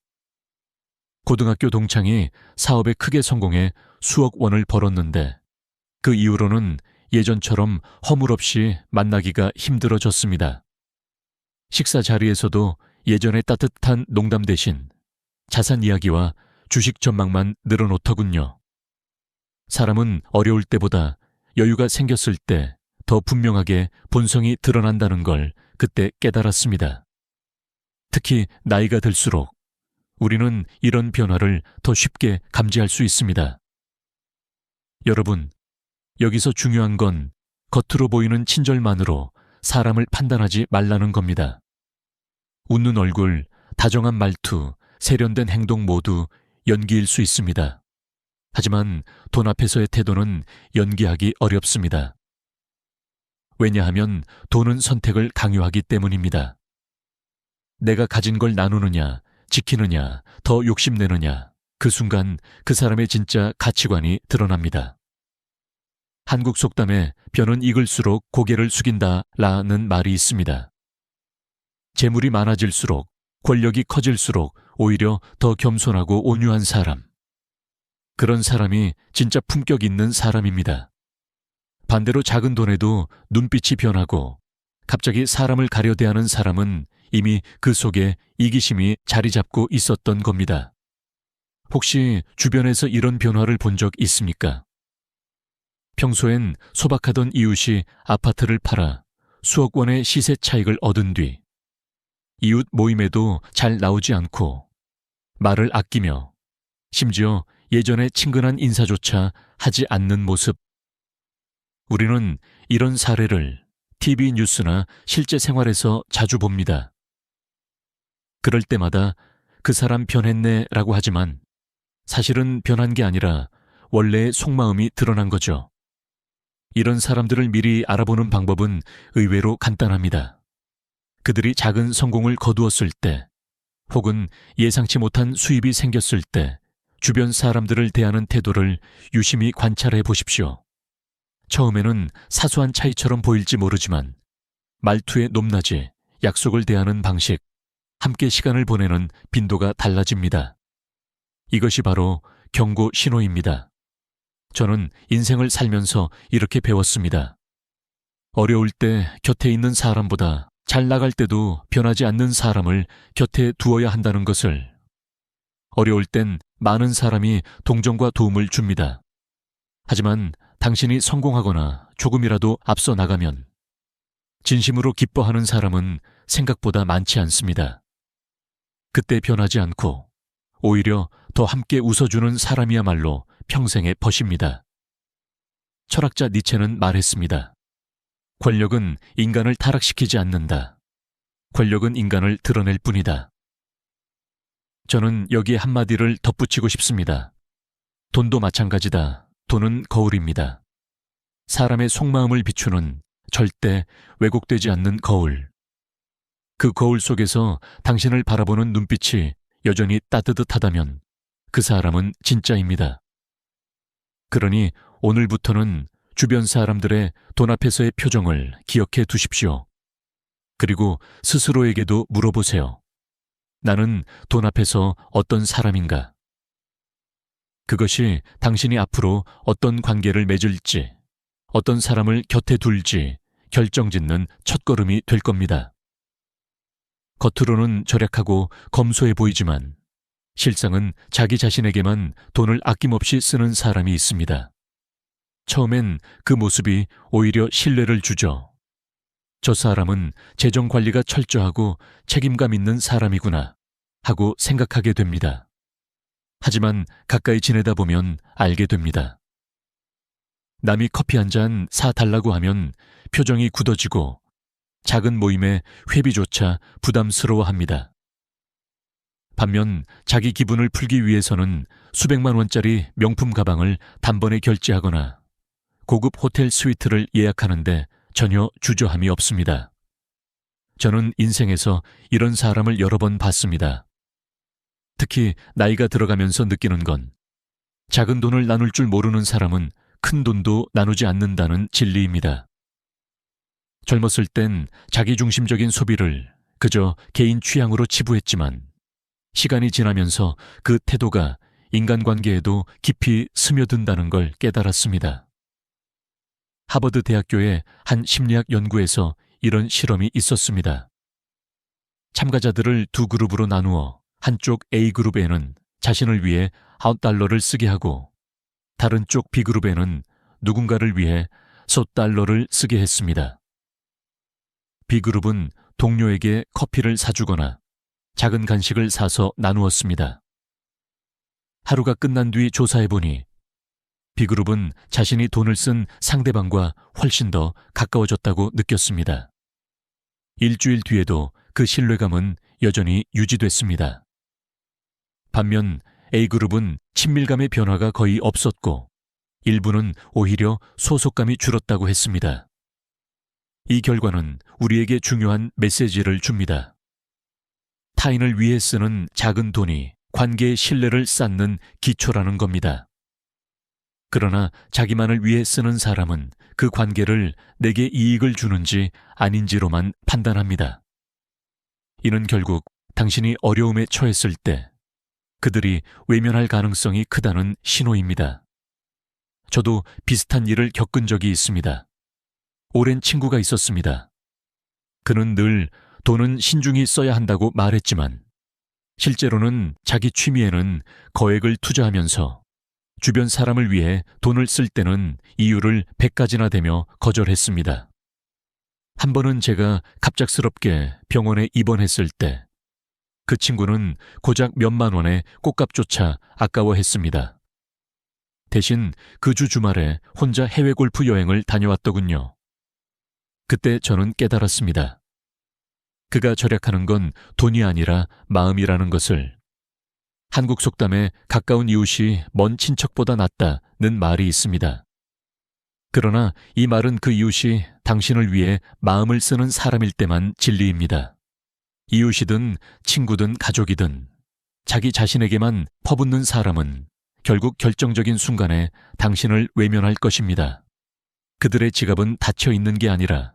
고등학교 동창이 사업에 크게 성공해 수억 원을 벌었는데 그 이후로는 예전처럼 허물없이 만나기가 힘들어졌습니다. 식사 자리에서도 예전의 따뜻한 농담 대신 자산 이야기와 주식 전망만 늘어놓더군요. 사람은 어려울 때보다 여유가 생겼을 때 더 분명하게 본성이 드러난다는 걸 그때 깨달았습니다. 특히 나이가 들수록 우리는 이런 변화를 더 쉽게 감지할 수 있습니다. 여러분, 여기서 중요한 건 겉으로 보이는 친절만으로 사람을 판단하지 말라는 겁니다. 웃는 얼굴, 다정한 말투, 세련된 행동 모두 연기일 수 있습니다. 하지만 돈 앞에서의 태도는 연기하기 어렵습니다. 왜냐하면 돈은 선택을 강요하기 때문입니다. 내가 가진 걸 나누느냐, 지키느냐, 더 욕심내느냐, 그 순간 그 사람의 진짜 가치관이 드러납니다. 한국 속담에 벼는 익을수록 고개를 숙인다라는 말이 있습니다. 재물이 많아질수록, 권력이 커질수록 오히려 더 겸손하고 온유한 사람. 그런 사람이 진짜 품격 있는 사람입니다. 반대로 작은 돈에도 눈빛이 변하고 갑자기 사람을 가려 대하는 사람은 이미 그 속에 이기심이 자리 잡고 있었던 겁니다. 혹시 주변에서 이런 변화를 본 적 있습니까? 평소엔 소박하던 이웃이 아파트를 팔아 수억 원의 시세 차익을 얻은 뒤 이웃 모임에도 잘 나오지 않고 말을 아끼며 심지어 예전의 친근한 인사조차 하지 않는 모습. 우리는 이런 사례를 TV 뉴스나 실제 생활에서 자주 봅니다. 그럴 때마다 그 사람 변했네라고 하지만 사실은 변한 게 아니라 원래의 속마음이 드러난 거죠. 이런 사람들을 미리 알아보는 방법은 의외로 간단합니다. 그들이 작은 성공을 거두었을 때 혹은 예상치 못한 수입이 생겼을 때 주변 사람들을 대하는 태도를 유심히 관찰해 보십시오. 처음에는 사소한 차이처럼 보일지 모르지만 말투의 높낮이, 약속을 대하는 방식, 함께 시간을 보내는 빈도가 달라집니다. 이것이 바로 경고 신호입니다. 저는 인생을 살면서 이렇게 배웠습니다. 어려울 때 곁에 있는 사람보다 잘 나갈 때도 변하지 않는 사람을 곁에 두어야 한다는 것을. 어려울 땐 많은 사람이 동정과 도움을 줍니다. 하지만 당신이 성공하거나 조금이라도 앞서 나가면 진심으로 기뻐하는 사람은 생각보다 많지 않습니다. 그때 변하지 않고 오히려 더 함께 웃어주는 사람이야말로 평생의 벗입니다. 철학자 니체는 말했습니다. 권력은 인간을 타락시키지 않는다. 권력은 인간을 드러낼 뿐이다. 저는 여기에 한마디를 덧붙이고 싶습니다. 돈도 마찬가지다. 돈은 거울입니다. 사람의 속마음을 비추는 절대 왜곡되지 않는 거울. 그 거울 속에서 당신을 바라보는 눈빛이 여전히 따뜻하다면 그 사람은 진짜입니다. 그러니 오늘부터는 주변 사람들의 돈 앞에서의 표정을 기억해 두십시오. 그리고 스스로에게도 물어보세요. 나는 돈 앞에서 어떤 사람인가? 그것이 당신이 앞으로 어떤 관계를 맺을지, 어떤 사람을 곁에 둘지 결정짓는 첫걸음이 될 겁니다. 겉으로는 절약하고 검소해 보이지만 실상은 자기 자신에게만 돈을 아낌없이 쓰는 사람이 있습니다. 처음엔 그 모습이 오히려 신뢰를 주죠. 저 사람은 재정 관리가 철저하고 책임감 있는 사람이구나 하고 생각하게 됩니다. 하지만 가까이 지내다 보면 알게 됩니다. 남이 커피 한 잔 사달라고 하면 표정이 굳어지고 작은 모임의 회비조차 부담스러워합니다. 반면 자기 기분을 풀기 위해서는 수백만 원짜리 명품 가방을 단번에 결제하거나 고급 호텔 스위트를 예약하는데 전혀 주저함이 없습니다. 저는 인생에서 이런 사람을 여러 번 봤습니다. 특히 나이가 들어가면서 느끼는 건 작은 돈을 나눌 줄 모르는 사람은 큰 돈도 나누지 않는다는 진리입니다. 젊었을 땐 자기중심적인 소비를 그저 개인 취향으로 치부했지만 시간이 지나면서 그 태도가 인간관계에도 깊이 스며든다는 걸 깨달았습니다. 하버드 대학교의 한 심리학 연구에서 이런 실험이 있었습니다. 참가자들을 두 그룹으로 나누어 한쪽 A그룹에는 자신을 위해 $9를 쓰게 하고 다른 쪽 B그룹에는 누군가를 위해 $10를 쓰게 했습니다. B그룹은 동료에게 커피를 사주거나 작은 간식을 사서 나누었습니다. 하루가 끝난 뒤 조사해보니 B그룹은 자신이 돈을 쓴 상대방과 훨씬 더 가까워졌다고 느꼈습니다. 일주일 뒤에도 그 신뢰감은 여전히 유지됐습니다. 반면 A그룹은 친밀감의 변화가 거의 없었고 일부는 오히려 소속감이 줄었다고 했습니다. 이 결과는 우리에게 중요한 메시지를 줍니다. 타인을 위해 쓰는 작은 돈이 관계의 신뢰를 쌓는 기초라는 겁니다. 그러나 자기만을 위해 쓰는 사람은 그 관계를 내게 이익을 주는지 아닌지로만 판단합니다. 이는 결국 당신이 어려움에 처했을 때 그들이 외면할 가능성이 크다는 신호입니다. 저도 비슷한 일을 겪은 적이 있습니다. 오랜 친구가 있었습니다. 그는 늘 돈은 신중히 써야 한다고 말했지만 실제로는 자기 취미에는 거액을 투자하면서 주변 사람을 위해 돈을 쓸 때는 이유를 100가지나 대며 거절했습니다. 한 번은 제가 갑작스럽게 병원에 입원했을 때 그 친구는 고작 몇만 원의 꽃값조차 아까워했습니다. 대신 그 주 주말에 혼자 해외 골프 여행을 다녀왔더군요. 그때 저는 깨달았습니다. 그가 절약하는 건 돈이 아니라 마음이라는 것을. 한국 속담에 가까운 이웃이 먼 친척보다 낫다는 말이 있습니다. 그러나 이 말은 그 이웃이 당신을 위해 마음을 쓰는 사람일 때만 진리입니다. 이웃이든 친구든 가족이든 자기 자신에게만 퍼붓는 사람은 결국 결정적인 순간에 당신을 외면할 것입니다. 그들의 지갑은 닫혀 있는 게 아니라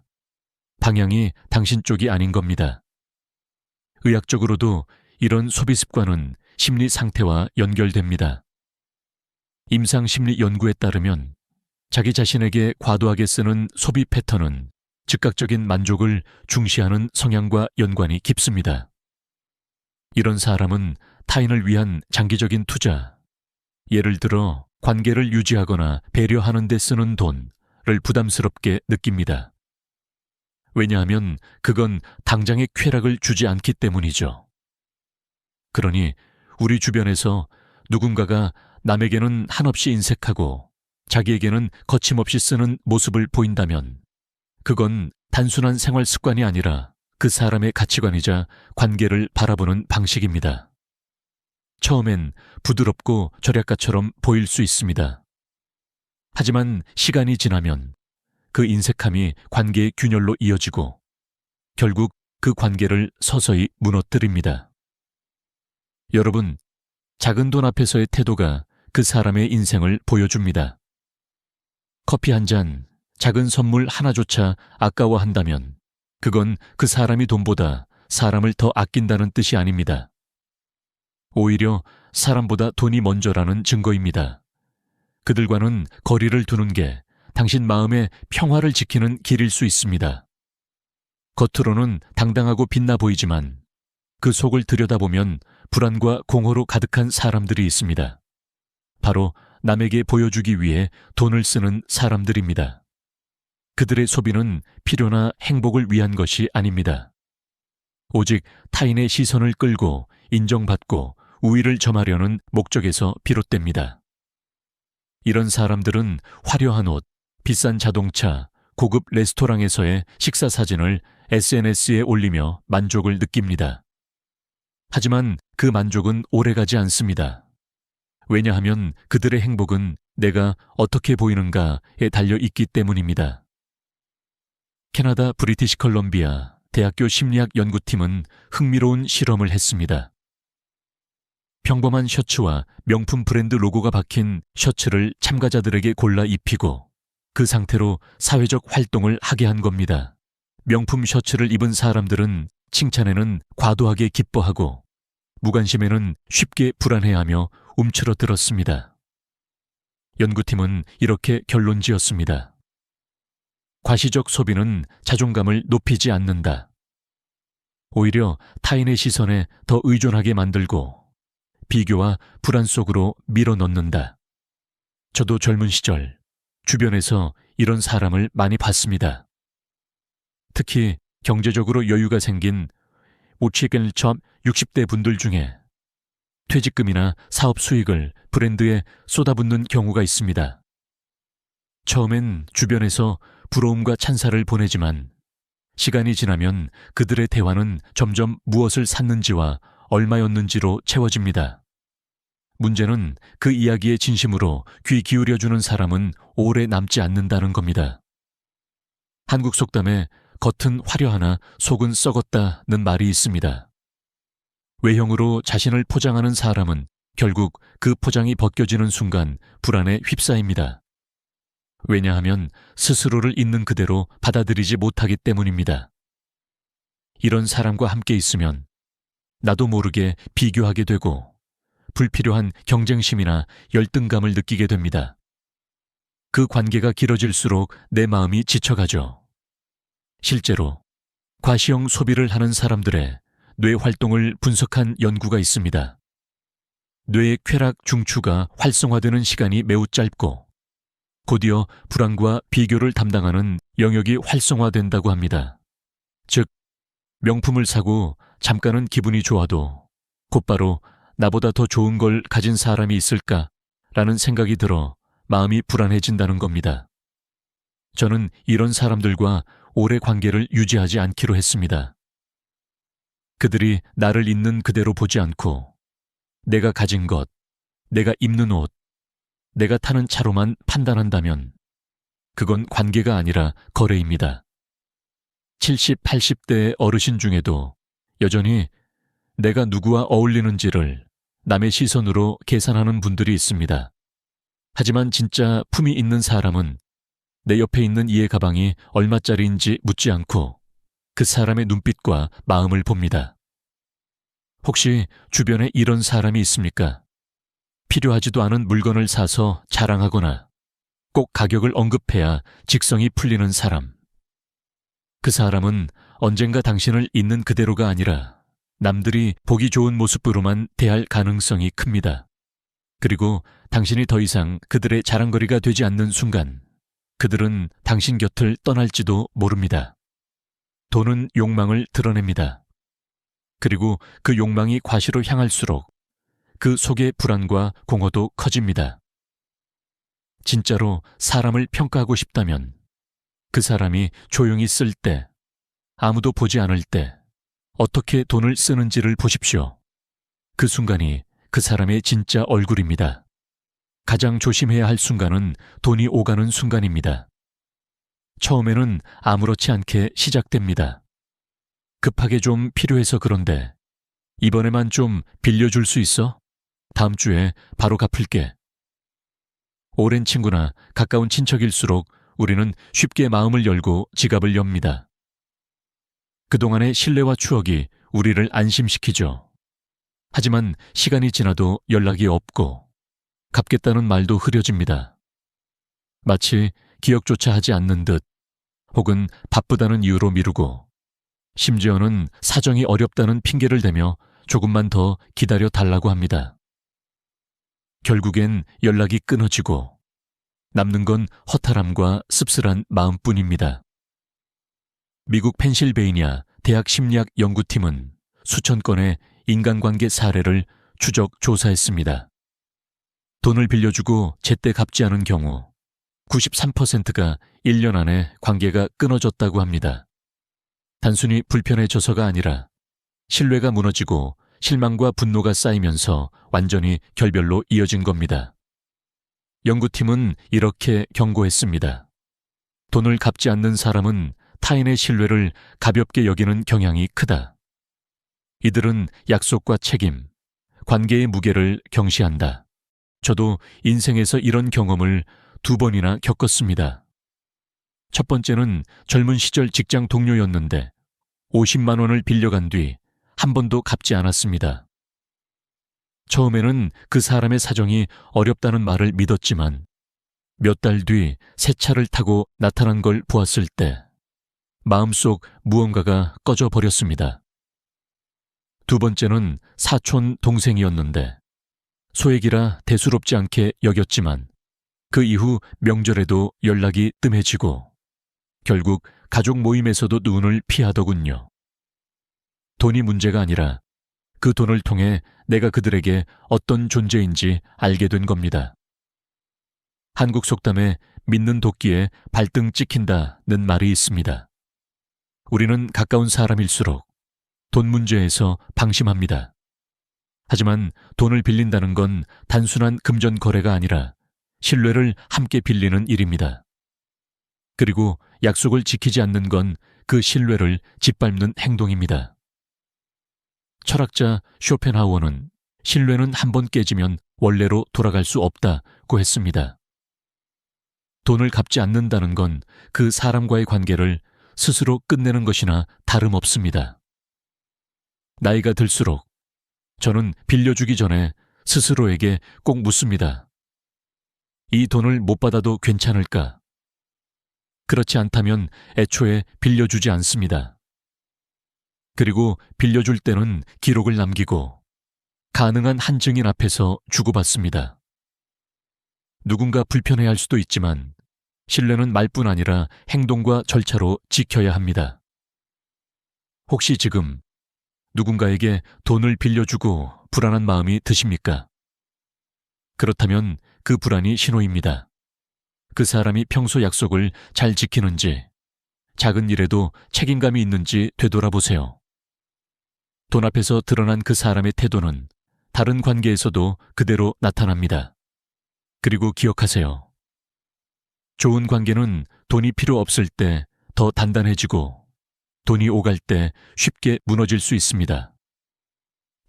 방향이 당신 쪽이 아닌 겁니다. 의학적으로도 이런 소비 습관은 심리 상태와 연결됩니다. 임상심리 연구에 따르면 자기 자신에게 과도하게 쓰는 소비 패턴은 즉각적인 만족을 중시하는 성향과 연관이 깊습니다. 이런 사람은 타인을 위한 장기적인 투자, 예를 들어 관계를 유지하거나 배려하는 데 쓰는 돈을 부담스럽게 느낍니다. 왜냐하면 그건 당장의 쾌락을 주지 않기 때문이죠. 그러니 우리 주변에서 누군가가 남에게는 한없이 인색하고 자기에게는 거침없이 쓰는 모습을 보인다면 그건 단순한 생활 습관이 아니라 그 사람의 가치관이자 관계를 바라보는 방식입니다. 처음엔 부드럽고 절약가처럼 보일 수 있습니다. 하지만 시간이 지나면 그 인색함이 관계의 균열로 이어지고 결국 그 관계를 서서히 무너뜨립니다. 여러분, 작은 돈 앞에서의 태도가 그 사람의 인생을 보여줍니다. 커피 한 잔, 작은 선물 하나조차 아까워한다면 그건 그 사람이 돈보다 사람을 더 아낀다는 뜻이 아닙니다. 오히려 사람보다 돈이 먼저라는 증거입니다. 그들과는 거리를 두는 게 당신 마음의 평화를 지키는 길일 수 있습니다. 겉으로는 당당하고 빛나 보이지만 그 속을 들여다보면 불안과 공허로 가득한 사람들이 있습니다. 바로 남에게 보여주기 위해 돈을 쓰는 사람들입니다. 그들의 소비는 필요나 행복을 위한 것이 아닙니다. 오직 타인의 시선을 끌고 인정받고 우위를 점하려는 목적에서 비롯됩니다. 이런 사람들은 화려한 옷, 비싼 자동차, 고급 레스토랑에서의 식사 사진을 SNS에 올리며 만족을 느낍니다. 하지만 그 만족은 오래가지 않습니다. 왜냐하면 그들의 행복은 내가 어떻게 보이는가에 달려 있기 때문입니다. 캐나다 브리티시 컬럼비아 대학교 심리학 연구팀은 흥미로운 실험을 했습니다. 평범한 셔츠와 명품 브랜드 로고가 박힌 셔츠를 참가자들에게 골라 입히고 그 상태로 사회적 활동을 하게 한 겁니다. 명품 셔츠를 입은 사람들은 칭찬에는 과도하게 기뻐하고 무관심에는 쉽게 불안해하며 움츠러들었습니다. 연구팀은 이렇게 결론지었습니다. 과시적 소비는 자존감을 높이지 않는다. 오히려 타인의 시선에 더 의존하게 만들고 비교와 불안 속으로 밀어넣는다. 저도 젊은 시절 주변에서 이런 사람을 많이 봤습니다. 특히 경제적으로 여유가 생긴 오치겐첩 60대 분들 중에 퇴직금이나 사업 수익을 브랜드에 쏟아붓는 경우가 있습니다. 처음엔 주변에서 부러움과 찬사를 보내지만 시간이 지나면 그들의 대화는 점점 무엇을 샀는지와 얼마였는지로 채워집니다. 문제는 그 이야기에 진심으로 귀 기울여주는 사람은 오래 남지 않는다는 겁니다. 한국 속담에 겉은 화려하나 속은 썩었다는 말이 있습니다. 외형으로 자신을 포장하는 사람은 결국 그 포장이 벗겨지는 순간 불안에 휩싸입니다. 왜냐하면 스스로를 있는 그대로 받아들이지 못하기 때문입니다. 이런 사람과 함께 있으면 나도 모르게 비교하게 되고 불필요한 경쟁심이나 열등감을 느끼게 됩니다. 그 관계가 길어질수록 내 마음이 지쳐가죠. 실제로 과시형 소비를 하는 사람들의 뇌 활동을 분석한 연구가 있습니다. 뇌의 쾌락 중추가 활성화되는 시간이 매우 짧고 곧이어 불안과 비교를 담당하는 영역이 활성화된다고 합니다. 즉, 명품을 사고 잠깐은 기분이 좋아도 곧바로 나보다 더 좋은 걸 가진 사람이 있을까라는 생각이 들어 마음이 불안해진다는 겁니다. 저는 이런 사람들과 오래 관계를 유지하지 않기로 했습니다. 그들이 나를 있는 그대로 보지 않고 내가 가진 것, 내가 입는 옷, 내가 타는 차로만 판단한다면 그건 관계가 아니라 거래입니다. 70, 80대의 어르신 중에도 여전히 내가 누구와 어울리는지를 남의 시선으로 계산하는 분들이 있습니다. 하지만 진짜 품이 있는 사람은 내 옆에 있는 이의 가방이 얼마짜리인지 묻지 않고 그 사람의 눈빛과 마음을 봅니다. 혹시 주변에 이런 사람이 있습니까? 필요하지도 않은 물건을 사서 자랑하거나 꼭 가격을 언급해야 직성이 풀리는 사람. 그 사람은 언젠가 당신을 있는 그대로가 아니라 남들이 보기 좋은 모습으로만 대할 가능성이 큽니다. 그리고 당신이 더 이상 그들의 자랑거리가 되지 않는 순간 그들은 당신 곁을 떠날지도 모릅니다. 돈은 욕망을 드러냅니다. 그리고 그 욕망이 과시로 향할수록 그 속의 불안과 공허도 커집니다. 진짜로 사람을 평가하고 싶다면 그 사람이 조용히 쓸 때, 아무도 보지 않을 때 어떻게 돈을 쓰는지를 보십시오. 그 순간이 그 사람의 진짜 얼굴입니다. 가장 조심해야 할 순간은 돈이 오가는 순간입니다. 처음에는 아무렇지 않게 시작됩니다. 급하게 좀 필요해서 그런데 이번에만 좀 빌려줄 수 있어? 다음 주에 바로 갚을게. 오랜 친구나 가까운 친척일수록 우리는 쉽게 마음을 열고 지갑을 엽니다. 그동안의 신뢰와 추억이 우리를 안심시키죠. 하지만 시간이 지나도 연락이 없고 갚겠다는 말도 흐려집니다. 마치 기억조차 하지 않는 듯 혹은 바쁘다는 이유로 미루고 심지어는 사정이 어렵다는 핑계를 대며 조금만 더 기다려 달라고 합니다. 결국엔 연락이 끊어지고 남는 건 허탈함과 씁쓸한 마음뿐입니다. 미국 펜실베이니아 대학 심리학 연구팀은 수천 건의 인간관계 사례를 추적 조사했습니다. 돈을 빌려주고 제때 갚지 않은 경우 93%가 1년 안에 관계가 끊어졌다고 합니다. 단순히 불편해져서가 아니라 신뢰가 무너지고 실망과 분노가 쌓이면서 완전히 결별로 이어진 겁니다. 연구팀은 이렇게 경고했습니다. 돈을 갚지 않는 사람은 타인의 신뢰를 가볍게 여기는 경향이 크다. 이들은 약속과 책임, 관계의 무게를 경시한다. 저도 인생에서 이런 경험을 2번이나 겪었습니다. 첫 번째는 젊은 시절 직장 동료였는데 50만 원을 빌려간 뒤 한 번도 갚지 않았습니다. 처음에는 그 사람의 사정이 어렵다는 말을 믿었지만 몇 달 뒤 새 차를 타고 나타난 걸 보았을 때 마음속 무언가가 꺼져 버렸습니다. 두 번째는 사촌 동생이었는데 소액이라 대수롭지 않게 여겼지만 그 이후 명절에도 연락이 뜸해지고 결국 가족 모임에서도 눈을 피하더군요. 돈이 문제가 아니라 그 돈을 통해 내가 그들에게 어떤 존재인지 알게 된 겁니다. 한국 속담에 믿는 도끼에 발등 찍힌다는 말이 있습니다. 우리는 가까운 사람일수록 돈 문제에서 방심합니다. 하지만 돈을 빌린다는 건 단순한 금전 거래가 아니라 신뢰를 함께 빌리는 일입니다. 그리고 약속을 지키지 않는 건 그 신뢰를 짓밟는 행동입니다. 철학자 쇼펜하우어는 신뢰는 한 번 깨지면 원래로 돌아갈 수 없다고 했습니다. 돈을 갚지 않는다는 건 그 사람과의 관계를 스스로 끝내는 것이나 다름없습니다. 나이가 들수록 저는 빌려주기 전에 스스로에게 꼭 묻습니다. 이 돈을 못 받아도 괜찮을까? 그렇지 않다면 애초에 빌려주지 않습니다. 그리고 빌려줄 때는 기록을 남기고 가능한 한 증인 앞에서 주고받습니다. 누군가 불편해할 수도 있지만 신뢰는 말뿐 아니라 행동과 절차로 지켜야 합니다. 혹시 지금 누군가에게 돈을 빌려주고 불안한 마음이 드십니까? 그렇다면 그 불안이 신호입니다. 그 사람이 평소 약속을 잘 지키는지, 작은 일에도 책임감이 있는지 되돌아보세요. 돈 앞에서 드러난 그 사람의 태도는 다른 관계에서도 그대로 나타납니다. 그리고 기억하세요. 좋은 관계는 돈이 필요 없을 때 더 단단해지고 돈이 오갈 때 쉽게 무너질 수 있습니다.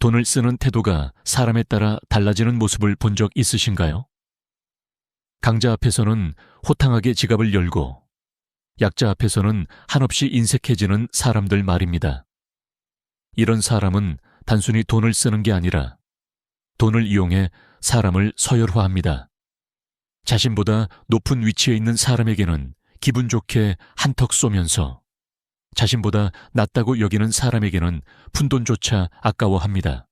돈을 쓰는 태도가 사람에 따라 달라지는 모습을 본 적 있으신가요? 강자 앞에서는 호탕하게 지갑을 열고 약자 앞에서는 한없이 인색해지는 사람들 말입니다. 이런 사람은 단순히 돈을 쓰는 게 아니라 돈을 이용해 사람을 서열화합니다. 자신보다 높은 위치에 있는 사람에게는 기분 좋게 한턱 쏘면서 자신보다 낮다고 여기는 사람에게는 푼돈조차 아까워합니다.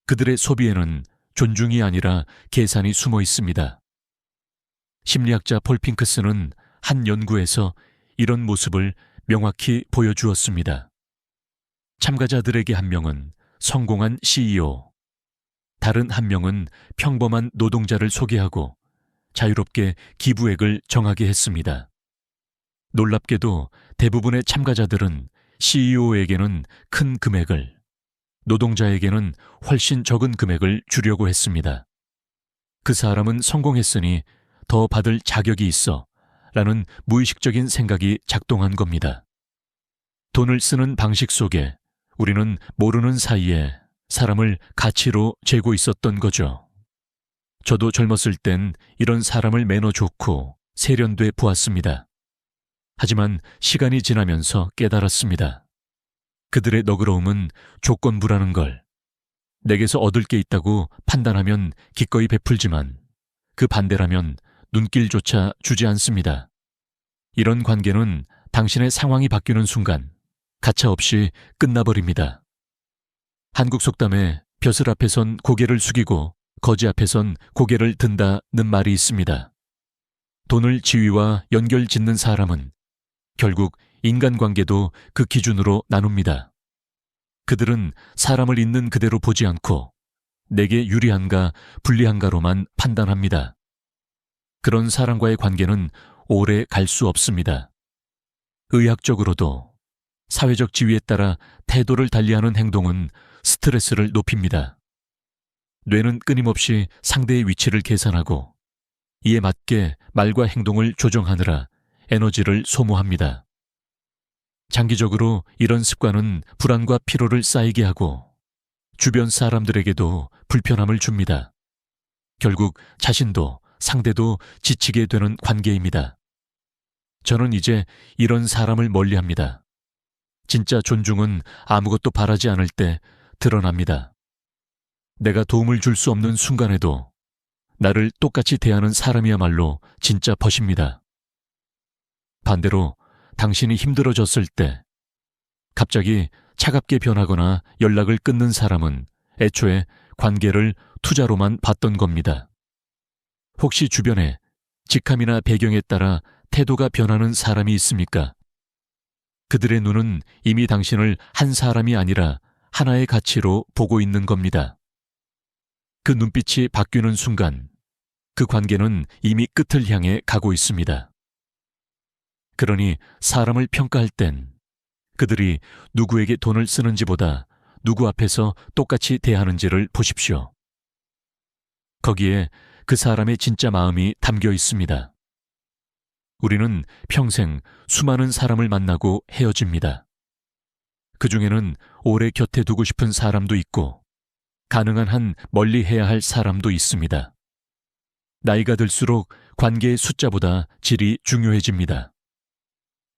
그들의 소비에는 존중이 아니라 계산이 숨어 있습니다. 심리학자 폴 핑크스는 한 연구에서 이런 모습을 명확히 보여주었습니다. 참가자들에게 한 명은 성공한 CEO, 다른 한 명은 평범한 노동자를 소개하고 자유롭게 기부액을 정하게 했습니다. 놀랍게도 대부분의 참가자들은 CEO에게는 큰 금액을, 노동자에게는 훨씬 적은 금액을 주려고 했습니다. 그 사람은 성공했으니 더 받을 자격이 있어 라는 무의식적인 생각이 작동한 겁니다. 돈을 쓰는 방식 속에 우리는 모르는 사이에 사람을 가치로 재고 있었던 거죠. 저도 젊었을 땐 이런 사람을 매너 좋고 세련돼 보았습니다. 하지만 시간이 지나면서 깨달았습니다. 그들의 너그러움은 조건부라는 걸. 내게서 얻을 게 있다고 판단하면 기꺼이 베풀지만 그 반대라면 눈길조차 주지 않습니다. 이런 관계는 당신의 상황이 바뀌는 순간 가차없이 끝나버립니다. 한국 속담에 벼슬 앞에선 고개를 숙이고 거지 앞에선 고개를 든다는 말이 있습니다. 돈을 지위와 연결 짓는 사람은 결국 인간관계도 그 기준으로 나눕니다. 그들은 사람을 있는 그대로 보지 않고 내게 유리한가 불리한가로만 판단합니다. 그런 사람과의 관계는 오래 갈 수 없습니다. 의학적으로도 사회적 지위에 따라 태도를 달리하는 행동은 스트레스를 높입니다. 뇌는 끊임없이 상대의 위치를 계산하고 이에 맞게 말과 행동을 조정하느라 에너지를 소모합니다. 장기적으로 이런 습관은 불안과 피로를 쌓이게 하고 주변 사람들에게도 불편함을 줍니다. 결국 자신도 상대도 지치게 되는 관계입니다. 저는 이제 이런 사람을 멀리합니다. 진짜 존중은 아무것도 바라지 않을 때 드러납니다. 내가 도움을 줄 수 없는 순간에도 나를 똑같이 대하는 사람이야말로 진짜 벗입니다. 반대로 당신이 힘들어졌을 때 갑자기 차갑게 변하거나 연락을 끊는 사람은 애초에 관계를 투자로만 봤던 겁니다. 혹시 주변에 직함이나 배경에 따라 태도가 변하는 사람이 있습니까? 그들의 눈은 이미 당신을 한 사람이 아니라 하나의 가치로 보고 있는 겁니다. 그 눈빛이 바뀌는 순간 그 관계는 이미 끝을 향해 가고 있습니다. 그러니 사람을 평가할 땐 그들이 누구에게 돈을 쓰는지보다 누구 앞에서 똑같이 대하는지를 보십시오. 거기에 그 사람의 진짜 마음이 담겨 있습니다. 우리는 평생 수많은 사람을 만나고 헤어집니다. 그 중에는 오래 곁에 두고 싶은 사람도 있고 가능한 한 멀리 해야 할 사람도 있습니다. 나이가 들수록 관계의 숫자보다 질이 중요해집니다.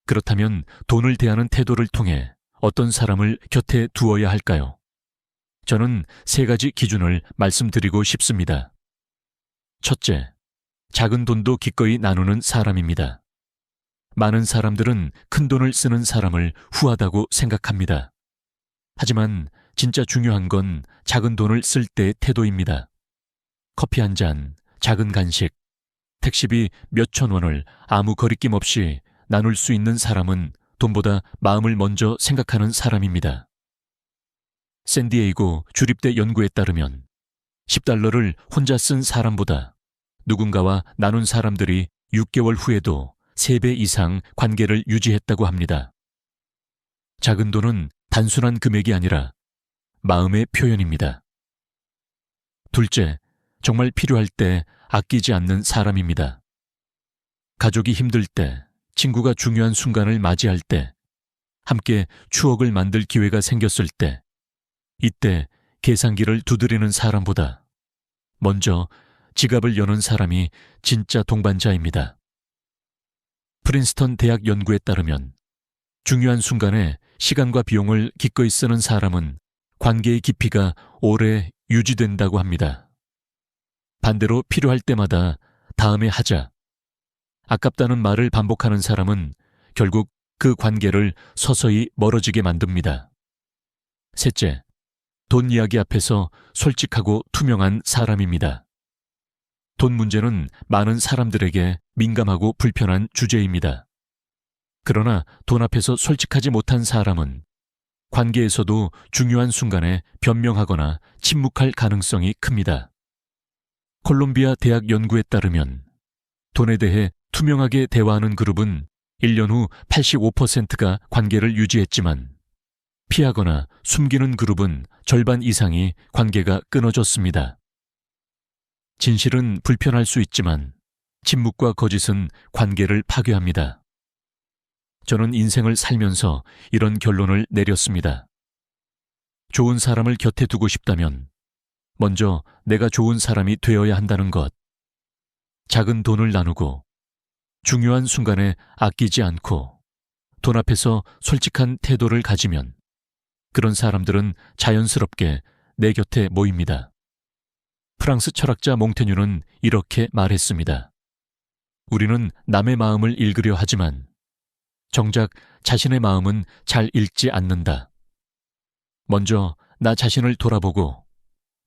그렇다면 돈을 대하는 태도를 통해 어떤 사람을 곁에 두어야 할까요? 저는 3가지 기준을 말씀드리고 싶습니다. 첫째, 작은 돈도 기꺼이 나누는 사람입니다. 많은 사람들은 큰 돈을 쓰는 사람을 후하다고 생각합니다. 하지만 진짜 중요한 건 작은 돈을 쓸 때의 태도입니다. 커피 한 잔, 작은 간식, 택시비 몇천 원을 아무 거리낌 없이 나눌 수 있는 사람은 돈보다 마음을 먼저 생각하는 사람입니다. 샌디에이고 주립대 연구에 따르면 $10를 혼자 쓴 사람보다 누군가와 나눈 사람들이 6개월 후에도 3배 이상 관계를 유지했다고 합니다. 작은 돈은 단순한 금액이 아니라 마음의 표현입니다. 둘째, 정말 필요할 때 아끼지 않는 사람입니다. 가족이 힘들 때, 친구가 중요한 순간을 맞이할 때, 함께 추억을 만들 기회가 생겼을 때, 이때 계산기를 두드리는 사람보다 먼저 지갑을 여는 사람이 진짜 동반자입니다. 프린스턴 대학 연구에 따르면 중요한 순간에 시간과 비용을 기꺼이 쓰는 사람은 관계의 깊이가 오래 유지된다고 합니다. 반대로 필요할 때마다 다음에 하자, 아깝다는 말을 반복하는 사람은 결국 그 관계를 서서히 멀어지게 만듭니다. 셋째, 돈 이야기 앞에서 솔직하고 투명한 사람입니다. 돈 문제는 많은 사람들에게 민감하고 불편한 주제입니다. 그러나 돈 앞에서 솔직하지 못한 사람은 관계에서도 중요한 순간에 변명하거나 침묵할 가능성이 큽니다. 콜롬비아 대학 연구에 따르면 돈에 대해 투명하게 대화하는 그룹은 1년 후 85%가 관계를 유지했지만 피하거나 숨기는 그룹은 절반 이상이 관계가 끊어졌습니다. 진실은 불편할 수 있지만 침묵과 거짓은 관계를 파괴합니다. 저는 인생을 살면서 이런 결론을 내렸습니다. 좋은 사람을 곁에 두고 싶다면 먼저 내가 좋은 사람이 되어야 한다는 것. 작은 돈을 나누고 중요한 순간에 아끼지 않고 돈 앞에서 솔직한 태도를 가지면 그런 사람들은 자연스럽게 내 곁에 모입니다. 프랑스 철학자 몽테뉴는 이렇게 말했습니다. 우리는 남의 마음을 읽으려 하지만 정작 자신의 마음은 잘 읽지 않는다. 먼저 나 자신을 돌아보고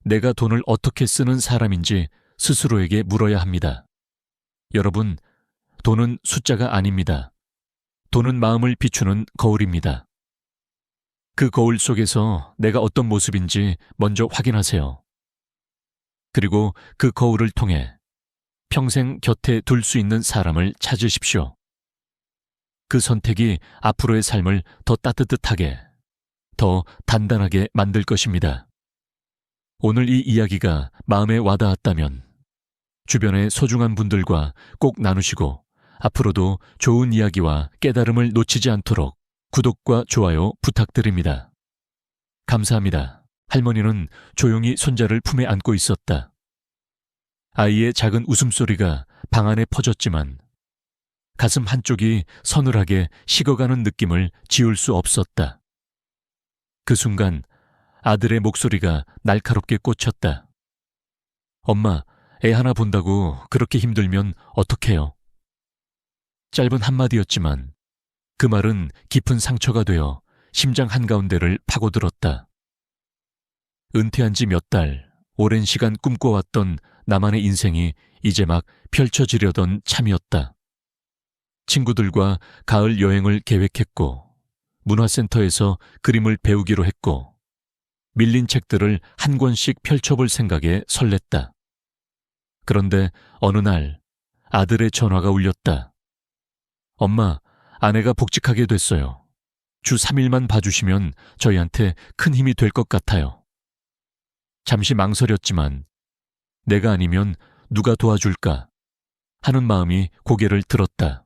내가 돈을 어떻게 쓰는 사람인지 스스로에게 물어야 합니다. 여러분, 돈은 숫자가 아닙니다. 돈은 마음을 비추는 거울입니다. 그 거울 속에서 내가 어떤 모습인지 먼저 확인하세요. 그리고 그 거울을 통해 평생 곁에 둘 수 있는 사람을 찾으십시오. 그 선택이 앞으로의 삶을 더 따뜻하게, 더 단단하게 만들 것입니다. 오늘 이 이야기가 마음에 와닿았다면 주변의 소중한 분들과 꼭 나누시고 앞으로도 좋은 이야기와 깨달음을 놓치지 않도록 구독과 좋아요 부탁드립니다. 감사합니다. 할머니는 조용히 손자를 품에 안고 있었다. 아이의 작은 웃음소리가 방 안에 퍼졌지만 가슴 한쪽이 서늘하게 식어가는 느낌을 지울 수 없었다. 그 순간 아들의 목소리가 날카롭게 꽂혔다. 엄마, 애 하나 본다고 그렇게 힘들면 어떡해요? 짧은 한마디였지만 그 말은 깊은 상처가 되어 심장 한가운데를 파고들었다. 은퇴한 지 몇 달, 오랜 시간 꿈꿔왔던 나만의 인생이 이제 막 펼쳐지려던 참이었다. 친구들과 가을 여행을 계획했고 문화센터에서 그림을 배우기로 했고 밀린 책들을 한 권씩 펼쳐볼 생각에 설렜다. 그런데 어느 날 아들의 전화가 울렸다. 엄마, 아내가 복직하게 됐어요. 주 3일만 봐주시면 저희한테 큰 힘이 될 것 같아요. 잠시 망설였지만 내가 아니면 누가 도와줄까 하는 마음이 고개를 들었다.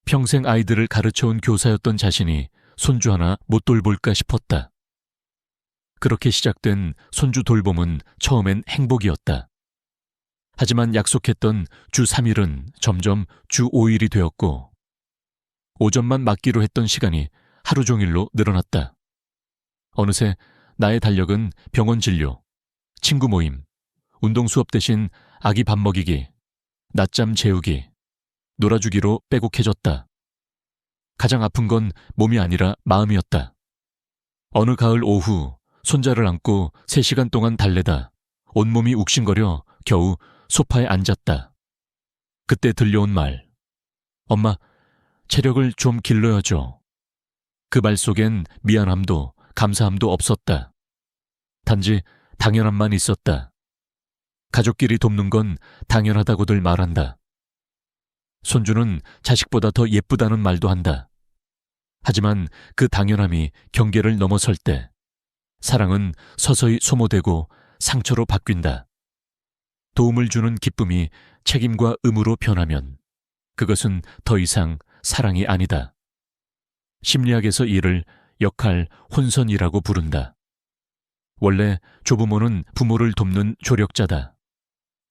평생 아이들을 가르쳐온 교사였던 자신이 손주 하나 못 돌볼까 싶었다. 그렇게 시작된 손주 돌봄은 처음엔 행복이었다. 하지만 약속했던 주 3일은 점점 주 5일이 되었고 오전만 맡기로 했던 시간이 하루 종일로 늘어났다. 어느새 나의 달력은 병원 진료, 친구 모임, 운동 수업 대신 아기 밥 먹이기, 낮잠 재우기, 놀아주기로 빼곡해졌다. 가장 아픈 건 몸이 아니라 마음이었다. 어느 가을 오후 손자를 안고 3시간 동안 달래다 온몸이 욱신거려 겨우 소파에 앉았다. 그때 들려온 말. 엄마, 체력을 좀 길러야죠. 그 말 속엔 미안함도 감사함도 없었다. 단지 당연함만 있었다. 가족끼리 돕는 건 당연하다고들 말한다. 손주는 자식보다 더 예쁘다는 말도 한다. 하지만 그 당연함이 경계를 넘어설 때 사랑은 서서히 소모되고 상처로 바뀐다. 도움을 주는 기쁨이 책임과 의무로 변하면 그것은 더 이상 사랑이 아니다. 심리학에서 이를 역할 혼선이라고 부른다. 원래 조부모는 부모를 돕는 조력자다.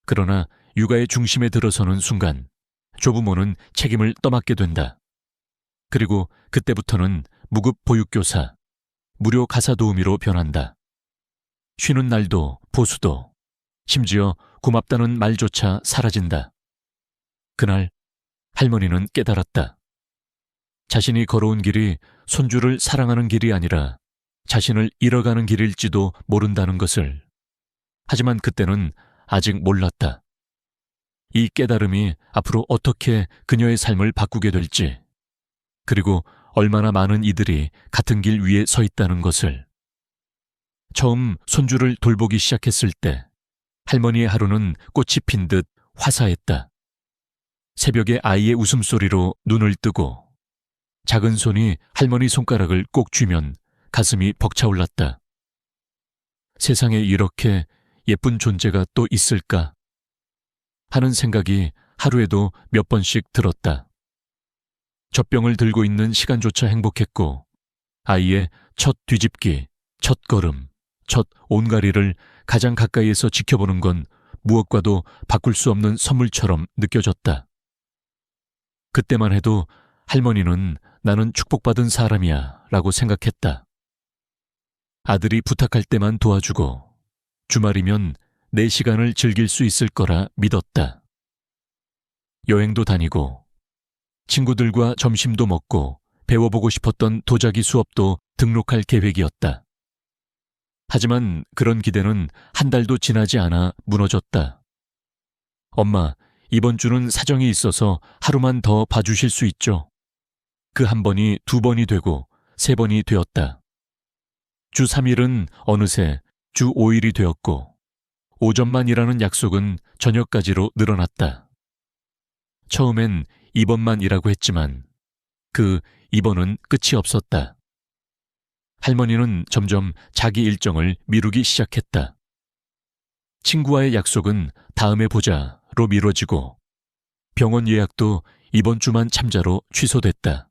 그러나 육아의 중심에 들어서는 순간 조부모는 책임을 떠맡게 된다. 그리고 그때부터는 무급 보육교사, 무료 가사 도우미로 변한다. 쉬는 날도 보수도, 심지어 고맙다는 말조차 사라진다. 그날 할머니는 깨달았다. 자신이 걸어온 길이 손주를 사랑하는 길이 아니라 자신을 잃어가는 길일지도 모른다는 것을. 하지만 그때는 아직 몰랐다. 이 깨달음이 앞으로 어떻게 그녀의 삶을 바꾸게 될지, 그리고 얼마나 많은 이들이 같은 길 위에 서 있다는 것을. 처음 손주를 돌보기 시작했을 때 할머니의 하루는 꽃이 핀 듯 화사했다. 새벽에 아이의 웃음소리로 눈을 뜨고 작은 손이 할머니 손가락을 꼭 쥐면 가슴이 벅차올랐다. 세상에 이렇게 예쁜 존재가 또 있을까 하는 생각이 하루에도 몇 번씩 들었다. 젖병을 들고 있는 시간조차 행복했고 아이의 첫 뒤집기, 첫 걸음, 첫 온가리를 가장 가까이에서 지켜보는 건 무엇과도 바꿀 수 없는 선물처럼 느껴졌다. 그때만 해도 할머니는 나는 축복받은 사람이야 라고 생각했다. 아들이 부탁할 때만 도와주고 주말이면 내 시간을 즐길 수 있을 거라 믿었다. 여행도 다니고 친구들과 점심도 먹고 배워보고 싶었던 도자기 수업도 등록할 계획이었다. 하지만 그런 기대는 한 달도 지나지 않아 무너졌다. 엄마, 이번 주는 사정이 있어서 하루만 더 봐주실 수 있죠? 그 한 번이 두 번이 되고 세 번이 되었다. 주 3일은 어느새 주 5일이 되었고 오전만 일하는 약속은 저녁까지로 늘어났다. 처음엔 2번만 일하고 했지만 그 2번은 끝이 없었다. 할머니는 점점 자기 일정을 미루기 시작했다. 친구와의 약속은 다음에 보자로 미뤄지고 병원 예약도 이번 주만 참자로 취소됐다.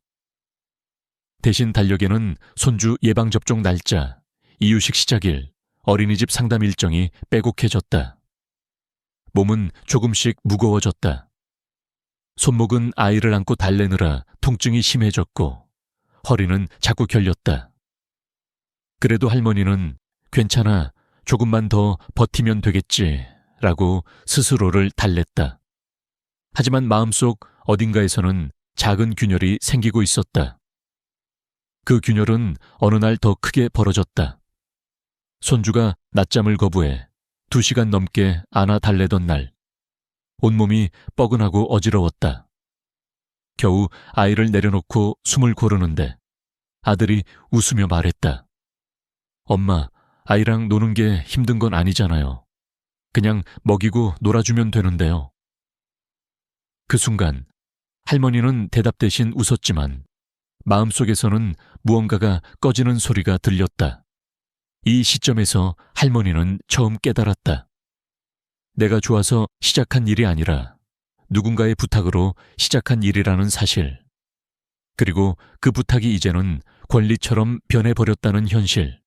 대신 달력에는 손주 예방접종 날짜, 이유식 시작일, 어린이집 상담 일정이 빼곡해졌다. 몸은 조금씩 무거워졌다. 손목은 아이를 안고 달래느라 통증이 심해졌고 허리는 자꾸 결렸다. 그래도 할머니는 괜찮아, 조금만 더 버티면 되겠지 라고 스스로를 달랬다. 하지만 마음속 어딘가에서는 작은 균열이 생기고 있었다. 그 균열은 어느 날 더 크게 벌어졌다. 손주가 낮잠을 거부해 2시간 넘게 안아 달래던 날, 온몸이 뻐근하고 어지러웠다. 겨우 아이를 내려놓고 숨을 고르는데 아들이 웃으며 말했다. 엄마, 아이랑 노는 게 힘든 건 아니잖아요. 그냥 먹이고 놀아주면 되는데요. 그 순간 할머니는 대답 대신 웃었지만 마음속에서는 무언가가 꺼지는 소리가 들렸다. 이 시점에서 할머니는 처음 깨달았다. 내가 좋아서 시작한 일이 아니라 누군가의 부탁으로 시작한 일이라는 사실. 그리고 그 부탁이 이제는 권리처럼 변해버렸다는 현실.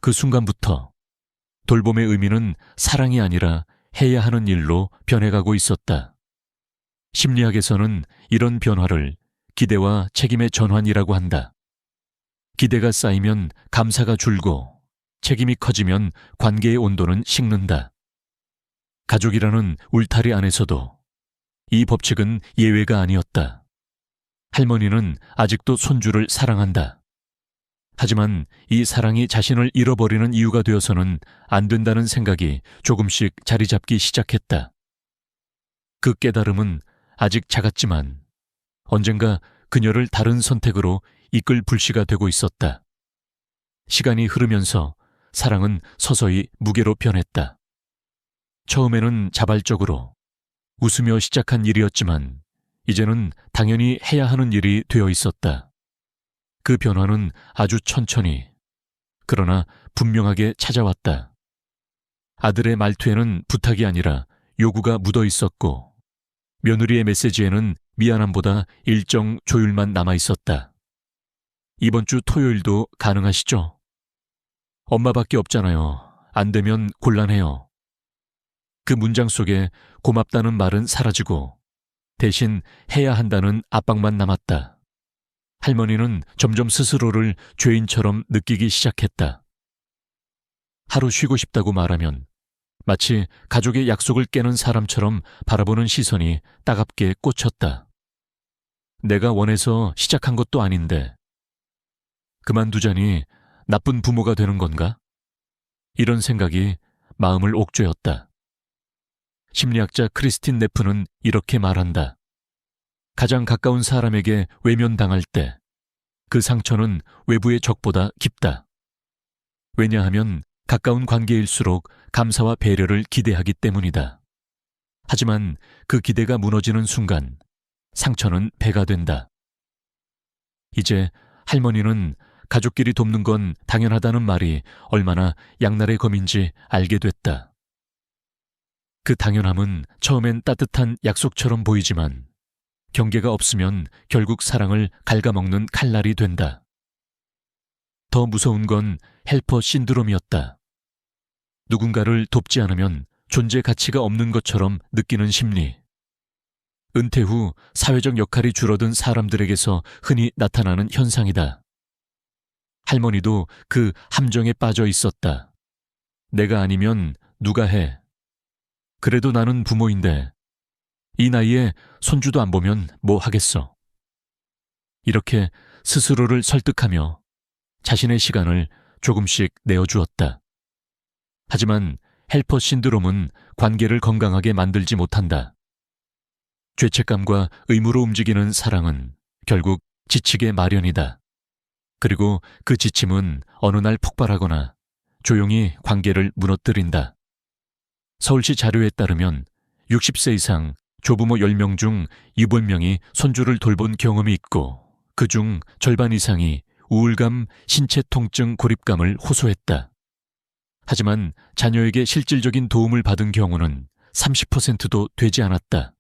그 순간부터 돌봄의 의미는 사랑이 아니라 해야 하는 일로 변해가고 있었다. 심리학에서는 이런 변화를 기대와 책임의 전환이라고 한다. 기대가 쌓이면 감사가 줄고 책임이 커지면 관계의 온도는 식는다. 가족이라는 울타리 안에서도 이 법칙은 예외가 아니었다. 할머니는 아직도 손주를 사랑한다. 하지만 이 사랑이 자신을 잃어버리는 이유가 되어서는 안 된다는 생각이 조금씩 자리 잡기 시작했다. 그 깨달음은 아직 작았지만 언젠가 그녀를 다른 선택으로 이끌 불씨가 되고 있었다. 시간이 흐르면서 사랑은 서서히 무게로 변했다. 처음에는 자발적으로 웃으며 시작한 일이었지만 이제는 당연히 해야 하는 일이 되어 있었다. 그 변화는 아주 천천히, 그러나 분명하게 찾아왔다. 아들의 말투에는 부탁이 아니라 요구가 묻어 있었고 며느리의 메시지에는 미안함보다 일정 조율만 남아 있었다. 이번 주 토요일도 가능하시죠? 엄마밖에 없잖아요. 안 되면 곤란해요. 그 문장 속에 고맙다는 말은 사라지고 대신 해야 한다는 압박만 남았다. 할머니는 점점 스스로를 죄인처럼 느끼기 시작했다. 하루 쉬고 싶다고 말하면 마치 가족의 약속을 깨는 사람처럼 바라보는 시선이 따갑게 꽂혔다. 내가 원해서 시작한 것도 아닌데 그만두자니 나쁜 부모가 되는 건가? 이런 생각이 마음을 옥죄었다. 심리학자 크리스틴 네프는 이렇게 말한다. 가장 가까운 사람에게 외면당할 때 그 상처는 외부의 적보다 깊다. 왜냐하면 가까운 관계일수록 감사와 배려를 기대하기 때문이다. 하지만 그 기대가 무너지는 순간 상처는 배가 된다. 이제 할머니는 가족끼리 돕는 건 당연하다는 말이 얼마나 양날의 검인지 알게 됐다. 그 당연함은 처음엔 따뜻한 약속처럼 보이지만 경계가 없으면 결국 사랑을 갉아먹는 칼날이 된다. 더 무서운 건 헬퍼 신드롬이었다. 누군가를 돕지 않으면 존재 가치가 없는 것처럼 느끼는 심리. 은퇴 후 사회적 역할이 줄어든 사람들에게서 흔히 나타나는 현상이다. 할머니도 그 함정에 빠져 있었다. 내가 아니면 누가 해. 그래도 나는 부모인데 이 나이에 손주도 안 보면 뭐 하겠어. 이렇게 스스로를 설득하며 자신의 시간을 조금씩 내어주었다. 하지만 헬퍼 신드롬은 관계를 건강하게 만들지 못한다. 죄책감과 의무로 움직이는 사랑은 결국 지치게 마련이다. 그리고 그 지침은 어느 날 폭발하거나 조용히 관계를 무너뜨린다. 서울시 자료에 따르면 60세 이상 조부모 10명 중 7명이 손주를 돌본 경험이 있고 그중 절반 이상이 우울감, 신체 통증, 고립감을 호소했다. 하지만 자녀에게 실질적인 도움을 받은 경우는 30%도 되지 않았다.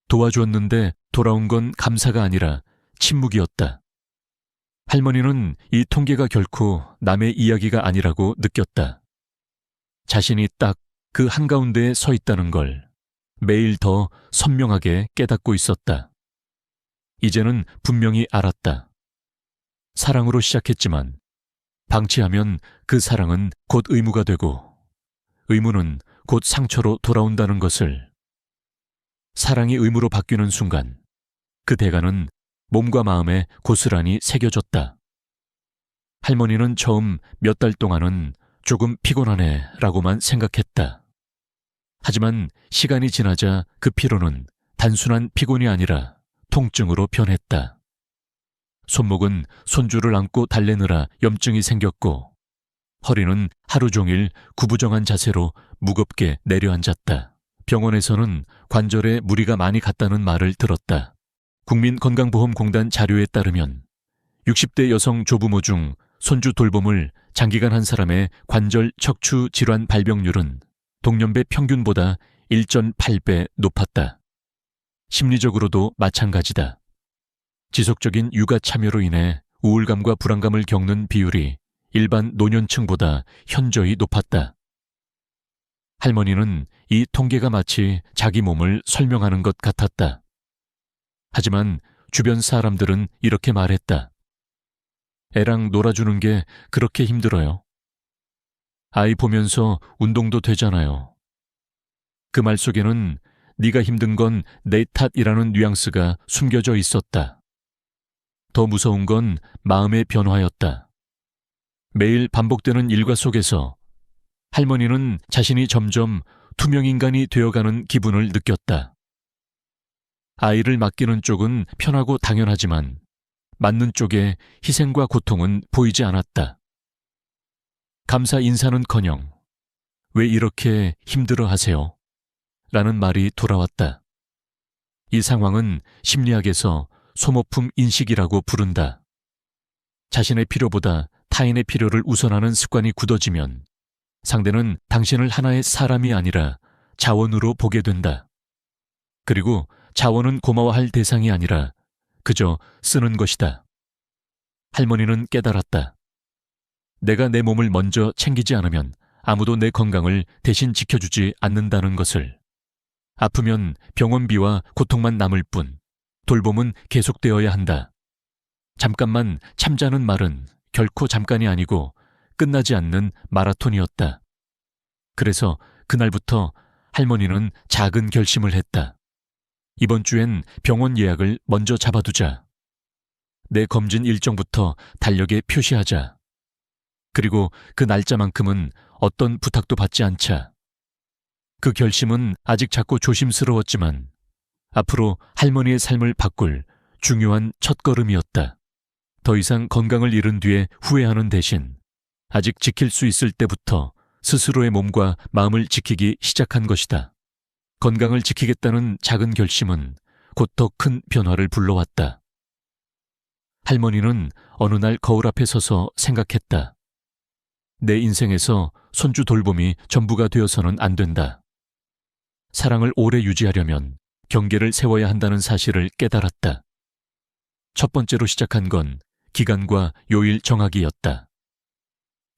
도와주었는데 돌아온 건 감사가 아니라 침묵이었다. 할머니는 이 통계가 결코 남의 이야기가 아니라고 느꼈다. 자신이 딱 그 한가운데에 서 있다는 걸 매일 더 선명하게 깨닫고 있었다. 이제는 분명히 알았다. 사랑으로 시작했지만 방치하면 그 사랑은 곧 의무가 되고 의무는 곧 상처로 돌아온다는 것을. 사랑이 의무로 바뀌는 순간 그 대가는 몸과 마음에 고스란히 새겨졌다. 할머니는 처음 몇 달 동안은 조금 피곤하네 라고만 생각했다. 하지만 시간이 지나자 그 피로는 단순한 피곤이 아니라 통증으로 변했다. 손목은 손주를 안고 달래느라 염증이 생겼고 허리는 하루 종일 구부정한 자세로 무겁게 내려앉았다. 병원에서는 관절에 무리가 많이 갔다는 말을 들었다. 국민건강보험공단 자료에 따르면 60대 여성 조부모 중 손주 돌봄을 장기간 한 사람의 관절 척추 질환 발병률은 동년배 평균보다 1.8배 높았다. 심리적으로도 마찬가지다. 지속적인 육아 참여로 인해 우울감과 불안감을 겪는 비율이 일반 노년층보다 현저히 높았다. 할머니는 이 통계가 마치 자기 몸을 설명하는 것 같았다. 하지만 주변 사람들은 이렇게 말했다. 애랑 놀아주는 게 그렇게 힘들어요. 아이 보면서 운동도 되잖아요. 그 말 속에는 네가 힘든 건 내 탓이라는 뉘앙스가 숨겨져 있었다. 더 무서운 건 마음의 변화였다. 매일 반복되는 일과 속에서 할머니는 자신이 점점 투명인간이 되어가는 기분을 느꼈다. 아이를 맡기는 쪽은 편하고 당연하지만 맡는 쪽에 희생과 고통은 보이지 않았다. 감사 인사는커녕 왜 이렇게 힘들어 하세요? 라는 말이 돌아왔다. 이 상황은 심리학에서 소모품 인식이라고 부른다. 자신의 필요보다 타인의 필요를 우선하는 습관이 굳어지면 상대는 당신을 하나의 사람이 아니라 자원으로 보게 된다. 그리고 자원은 고마워할 대상이 아니라 그저 쓰는 것이다. 할머니는 깨달았다. 내가 내 몸을 먼저 챙기지 않으면 아무도 내 건강을 대신 지켜주지 않는다는 것을. 아프면 병원비와 고통만 남을 뿐 돌봄은 계속되어야 한다. 잠깐만 참자는 말은 결코 잠깐이 아니고 끝나지 않는 마라톤이었다. 그래서 그날부터 할머니는 작은 결심을 했다. 이번 주엔 병원 예약을 먼저 잡아두자. 내 검진 일정부터 달력에 표시하자. 그리고 그 날짜만큼은 어떤 부탁도 받지 않자. 그 결심은 아직 작고 조심스러웠지만 앞으로 할머니의 삶을 바꿀 중요한 첫걸음이었다. 더 이상 건강을 잃은 뒤에 후회하는 대신 아직 지킬 수 있을 때부터 스스로의 몸과 마음을 지키기 시작한 것이다. 건강을 지키겠다는 작은 결심은 곧 더 큰 변화를 불러왔다. 할머니는 어느 날 거울 앞에 서서 생각했다. 내 인생에서 손주 돌봄이 전부가 되어서는 안 된다. 사랑을 오래 유지하려면 경계를 세워야 한다는 사실을 깨달았다. 첫 번째로 시작한 건 기간과 요일 정하기였다.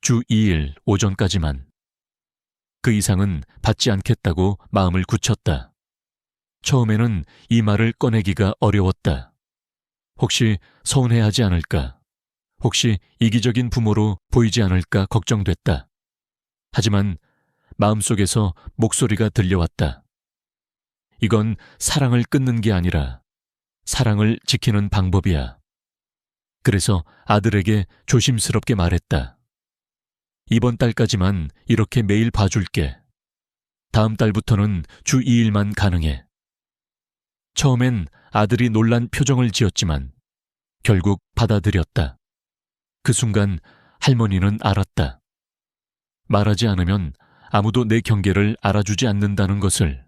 주 2일 오전까지만. 그 이상은 받지 않겠다고 마음을 굳혔다. 처음에는 이 말을 꺼내기가 어려웠다. 혹시 서운해하지 않을까? 혹시 이기적인 부모로 보이지 않을까 걱정됐다. 하지만 마음속에서 목소리가 들려왔다. 이건 사랑을 끊는 게 아니라 사랑을 지키는 방법이야. 그래서 아들에게 조심스럽게 말했다. 이번 달까지만 이렇게 매일 봐줄게. 다음 달부터는 주 2일만 가능해. 처음엔 아들이 놀란 표정을 지었지만 결국 받아들였다. 그 순간 할머니는 알았다. 말하지 않으면 아무도 내 경계를 알아주지 않는다는 것을.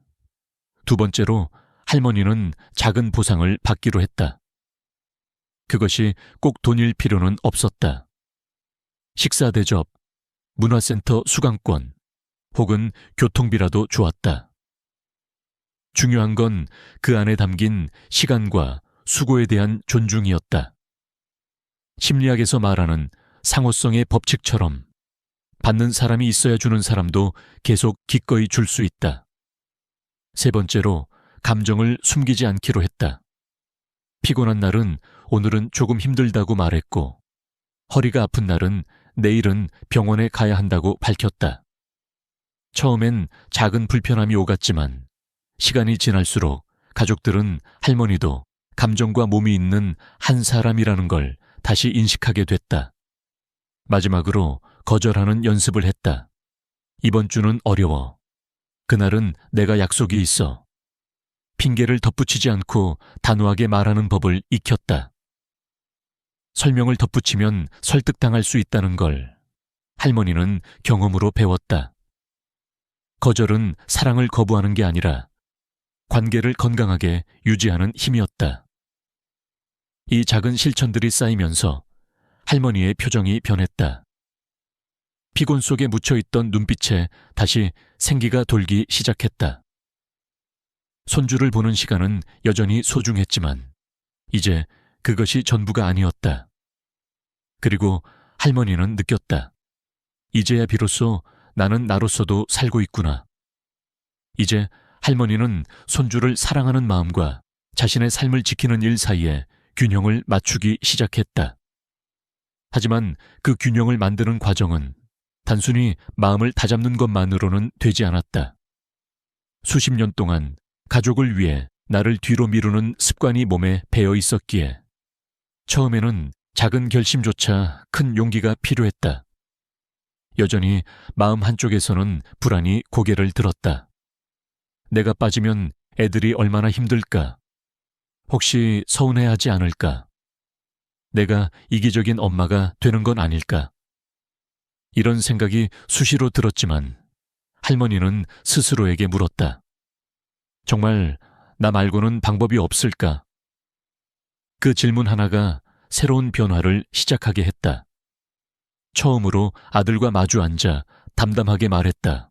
두 번째로 할머니는 작은 보상을 받기로 했다. 그것이 꼭 돈일 필요는 없었다. 식사 대접, 문화센터 수강권, 혹은 교통비라도 좋았다. 중요한 건 그 안에 담긴 시간과 수고에 대한 존중이었다. 심리학에서 말하는 상호성의 법칙처럼 받는 사람이 있어야 주는 사람도 계속 기꺼이 줄 수 있다. 세 번째로 감정을 숨기지 않기로 했다. 피곤한 날은 오늘은 조금 힘들다고 말했고, 허리가 아픈 날은 내일은 병원에 가야 한다고 밝혔다. 처음엔 작은 불편함이 오갔지만 시간이 지날수록 가족들은 할머니도 감정과 몸이 있는 한 사람이라는 걸 다시 인식하게 됐다. 마지막으로 거절하는 연습을 했다. 이번 주는 어려워. 그날은 내가 약속이 있어. 핑계를 덧붙이지 않고 단호하게 말하는 법을 익혔다. 설명을 덧붙이면 설득당할 수 있다는 걸 할머니는 경험으로 배웠다. 거절은 사랑을 거부하는 게 아니라 관계를 건강하게 유지하는 힘이었다. 이 작은 실천들이 쌓이면서 할머니의 표정이 변했다. 피곤 속에 묻혀있던 눈빛에 다시 생기가 돌기 시작했다. 손주를 보는 시간은 여전히 소중했지만 이제 그것이 전부가 아니었다. 그리고 할머니는 느꼈다. 이제야 비로소 나는 나로서도 살고 있구나. 이제 할머니는 손주를 사랑하는 마음과 자신의 삶을 지키는 일 사이에 균형을 맞추기 시작했다. 하지만 그 균형을 만드는 과정은 단순히 마음을 다잡는 것만으로는 되지 않았다. 수십 년 동안 가족을 위해 나를 뒤로 미루는 습관이 몸에 배어 있었기에 처음에는 작은 결심조차 큰 용기가 필요했다. 여전히 마음 한쪽에서는 불안이 고개를 들었다. 내가 빠지면 애들이 얼마나 힘들까? 혹시 서운해하지 않을까? 내가 이기적인 엄마가 되는 건 아닐까? 이런 생각이 수시로 들었지만 할머니는 스스로에게 물었다. 정말 나 말고는 방법이 없을까? 그 질문 하나가 새로운 변화를 시작하게 했다. 처음으로 아들과 마주 앉아 담담하게 말했다.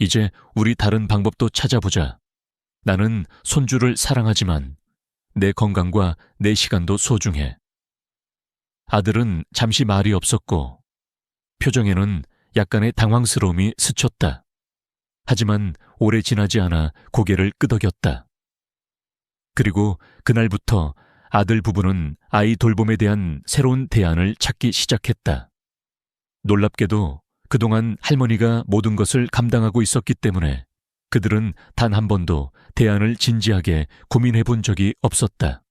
이제 우리 다른 방법도 찾아보자. 나는 손주를 사랑하지만 내 건강과 내 시간도 소중해. 아들은 잠시 말이 없었고 표정에는 약간의 당황스러움이 스쳤다. 하지만 오래 지나지 않아 고개를 끄덕였다. 그리고 그날부터 아들 부부는 아이 돌봄에 대한 새로운 대안을 찾기 시작했다. 놀랍게도 그동안 할머니가 모든 것을 감당하고 있었기 때문에 그들은 단 한 번도 대안을 진지하게 고민해 본 적이 없었다.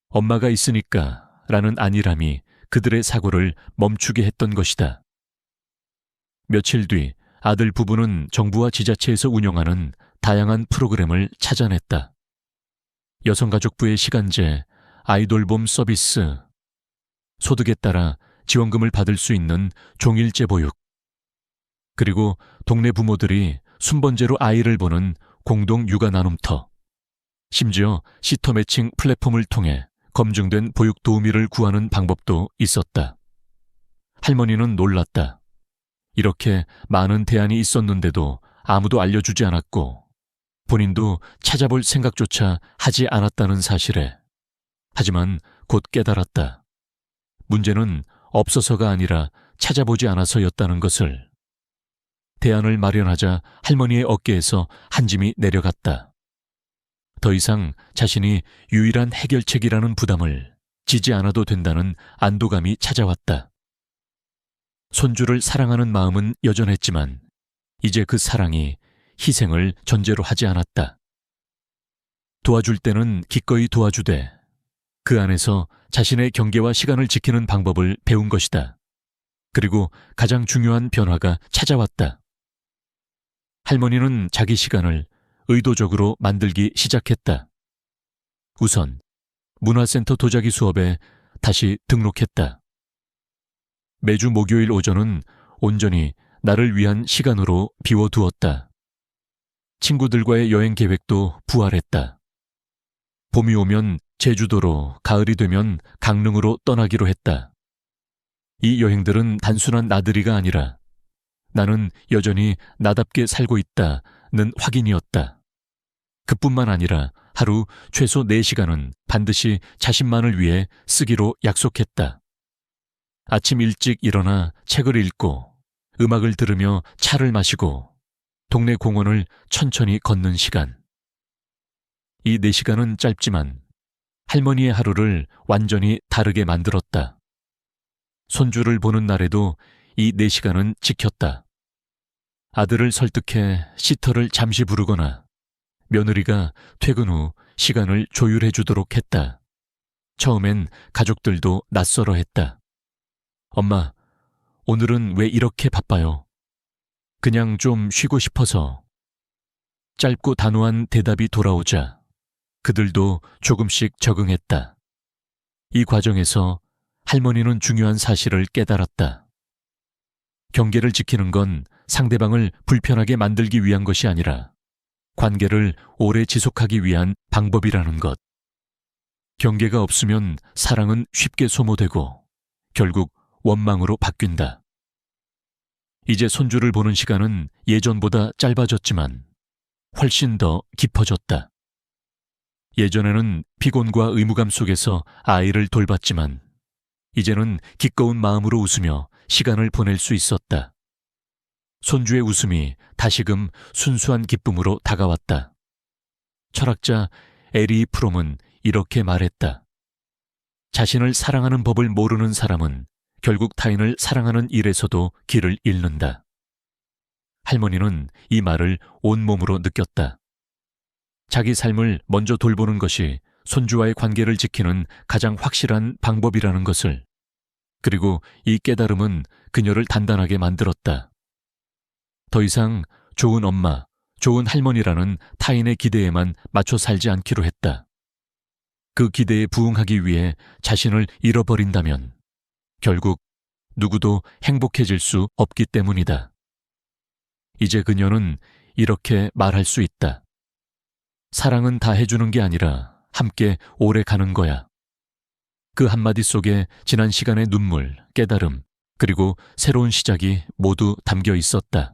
엄마가 있으니까 라는 안일함이 그들의 사고를 멈추게 했던 것이다. 며칠 뒤 아들 부부는 정부와 지자체에서 운영하는 다양한 프로그램을 찾아냈다. 여성가족부의 시간제, 아이돌봄 서비스, 소득에 따라 지원금을 받을 수 있는 종일제 보육, 그리고 동네 부모들이 순번제로 아이를 보는 공동 육아 나눔터, 심지어 시터 매칭 플랫폼을 통해 검증된 보육 도우미를 구하는 방법도 있었다. 할머니는 놀랐다. 이렇게 많은 대안이 있었는데도 아무도 알려주지 않았고 본인도 찾아볼 생각조차 하지 않았다는 사실에. 하지만 곧 깨달았다. 문제는 없어서가 아니라 찾아보지 않아서였다는 것을. 대안을 마련하자 할머니의 어깨에서 한 짐이 내려갔다. 더 이상 자신이 유일한 해결책이라는 부담을 지지 않아도 된다는 안도감이 찾아왔다. 손주를 사랑하는 마음은 여전했지만 이제 그 사랑이 희생을 전제로 하지 않았다. 도와줄 때는 기꺼이 도와주되 그 안에서 자신의 경계와 시간을 지키는 방법을 배운 것이다. 그리고 가장 중요한 변화가 찾아왔다. 할머니는 자기 시간을 의도적으로 만들기 시작했다. 우선 문화센터 도자기 수업에 다시 등록했다. 매주 목요일 오전은 온전히 나를 위한 시간으로 비워두었다. 친구들과의 여행 계획도 부활했다. 봄이 오면 제주도로, 가을이 되면 강릉으로 떠나기로 했다. 이 여행들은 단순한 나들이가 아니라 나는 여전히 나답게 살고 있다는 확인이었다. 그뿐만 아니라 하루 최소 4시간은 반드시 자신만을 위해 쓰기로 약속했다. 아침 일찍 일어나 책을 읽고 음악을 들으며 차를 마시고 동네 공원을 천천히 걷는 시간. 이 4시간은 짧지만 할머니의 하루를 완전히 다르게 만들었다. 손주를 보는 날에도 이 4시간은 지켰다. 아들을 설득해 시터를 잠시 부르거나 며느리가 퇴근 후 시간을 조율해 주도록 했다. 처음엔 가족들도 낯설어 했다. 엄마, 오늘은 왜 이렇게 바빠요? 그냥 좀 쉬고 싶어서. 짧고 단호한 대답이 돌아오자 그들도 조금씩 적응했다. 이 과정에서 할머니는 중요한 사실을 깨달았다. 경계를 지키는 건 상대방을 불편하게 만들기 위한 것이 아니라 관계를 오래 지속하기 위한 방법이라는 것. 경계가 없으면 사랑은 쉽게 소모되고 결국 원망으로 바뀐다. 이제 손주를 보는 시간은 예전보다 짧아졌지만 훨씬 더 깊어졌다. 예전에는 피곤과 의무감 속에서 아이를 돌봤지만 이제는 기꺼운 마음으로 웃으며 시간을 보낼 수 있었다. 손주의 웃음이 다시금 순수한 기쁨으로 다가왔다. 철학자 에리 프롬은 이렇게 말했다. 자신을 사랑하는 법을 모르는 사람은 결국 타인을 사랑하는 일에서도 길을 잃는다. 할머니는 이 말을 온몸으로 느꼈다. 자기 삶을 먼저 돌보는 것이 손주와의 관계를 지키는 가장 확실한 방법이라는 것을. 그리고 이 깨달음은 그녀를 단단하게 만들었다. 더 이상 좋은 엄마, 좋은 할머니라는 타인의 기대에만 맞춰 살지 않기로 했다. 그 기대에 부응하기 위해 자신을 잃어버린다면 결국 누구도 행복해질 수 없기 때문이다. 이제 그녀는 이렇게 말할 수 있다. 사랑은 다 해주는 게 아니라 함께 오래 가는 거야. 그 한마디 속에 지난 시간의 눈물, 깨달음, 그리고 새로운 시작이 모두 담겨 있었다.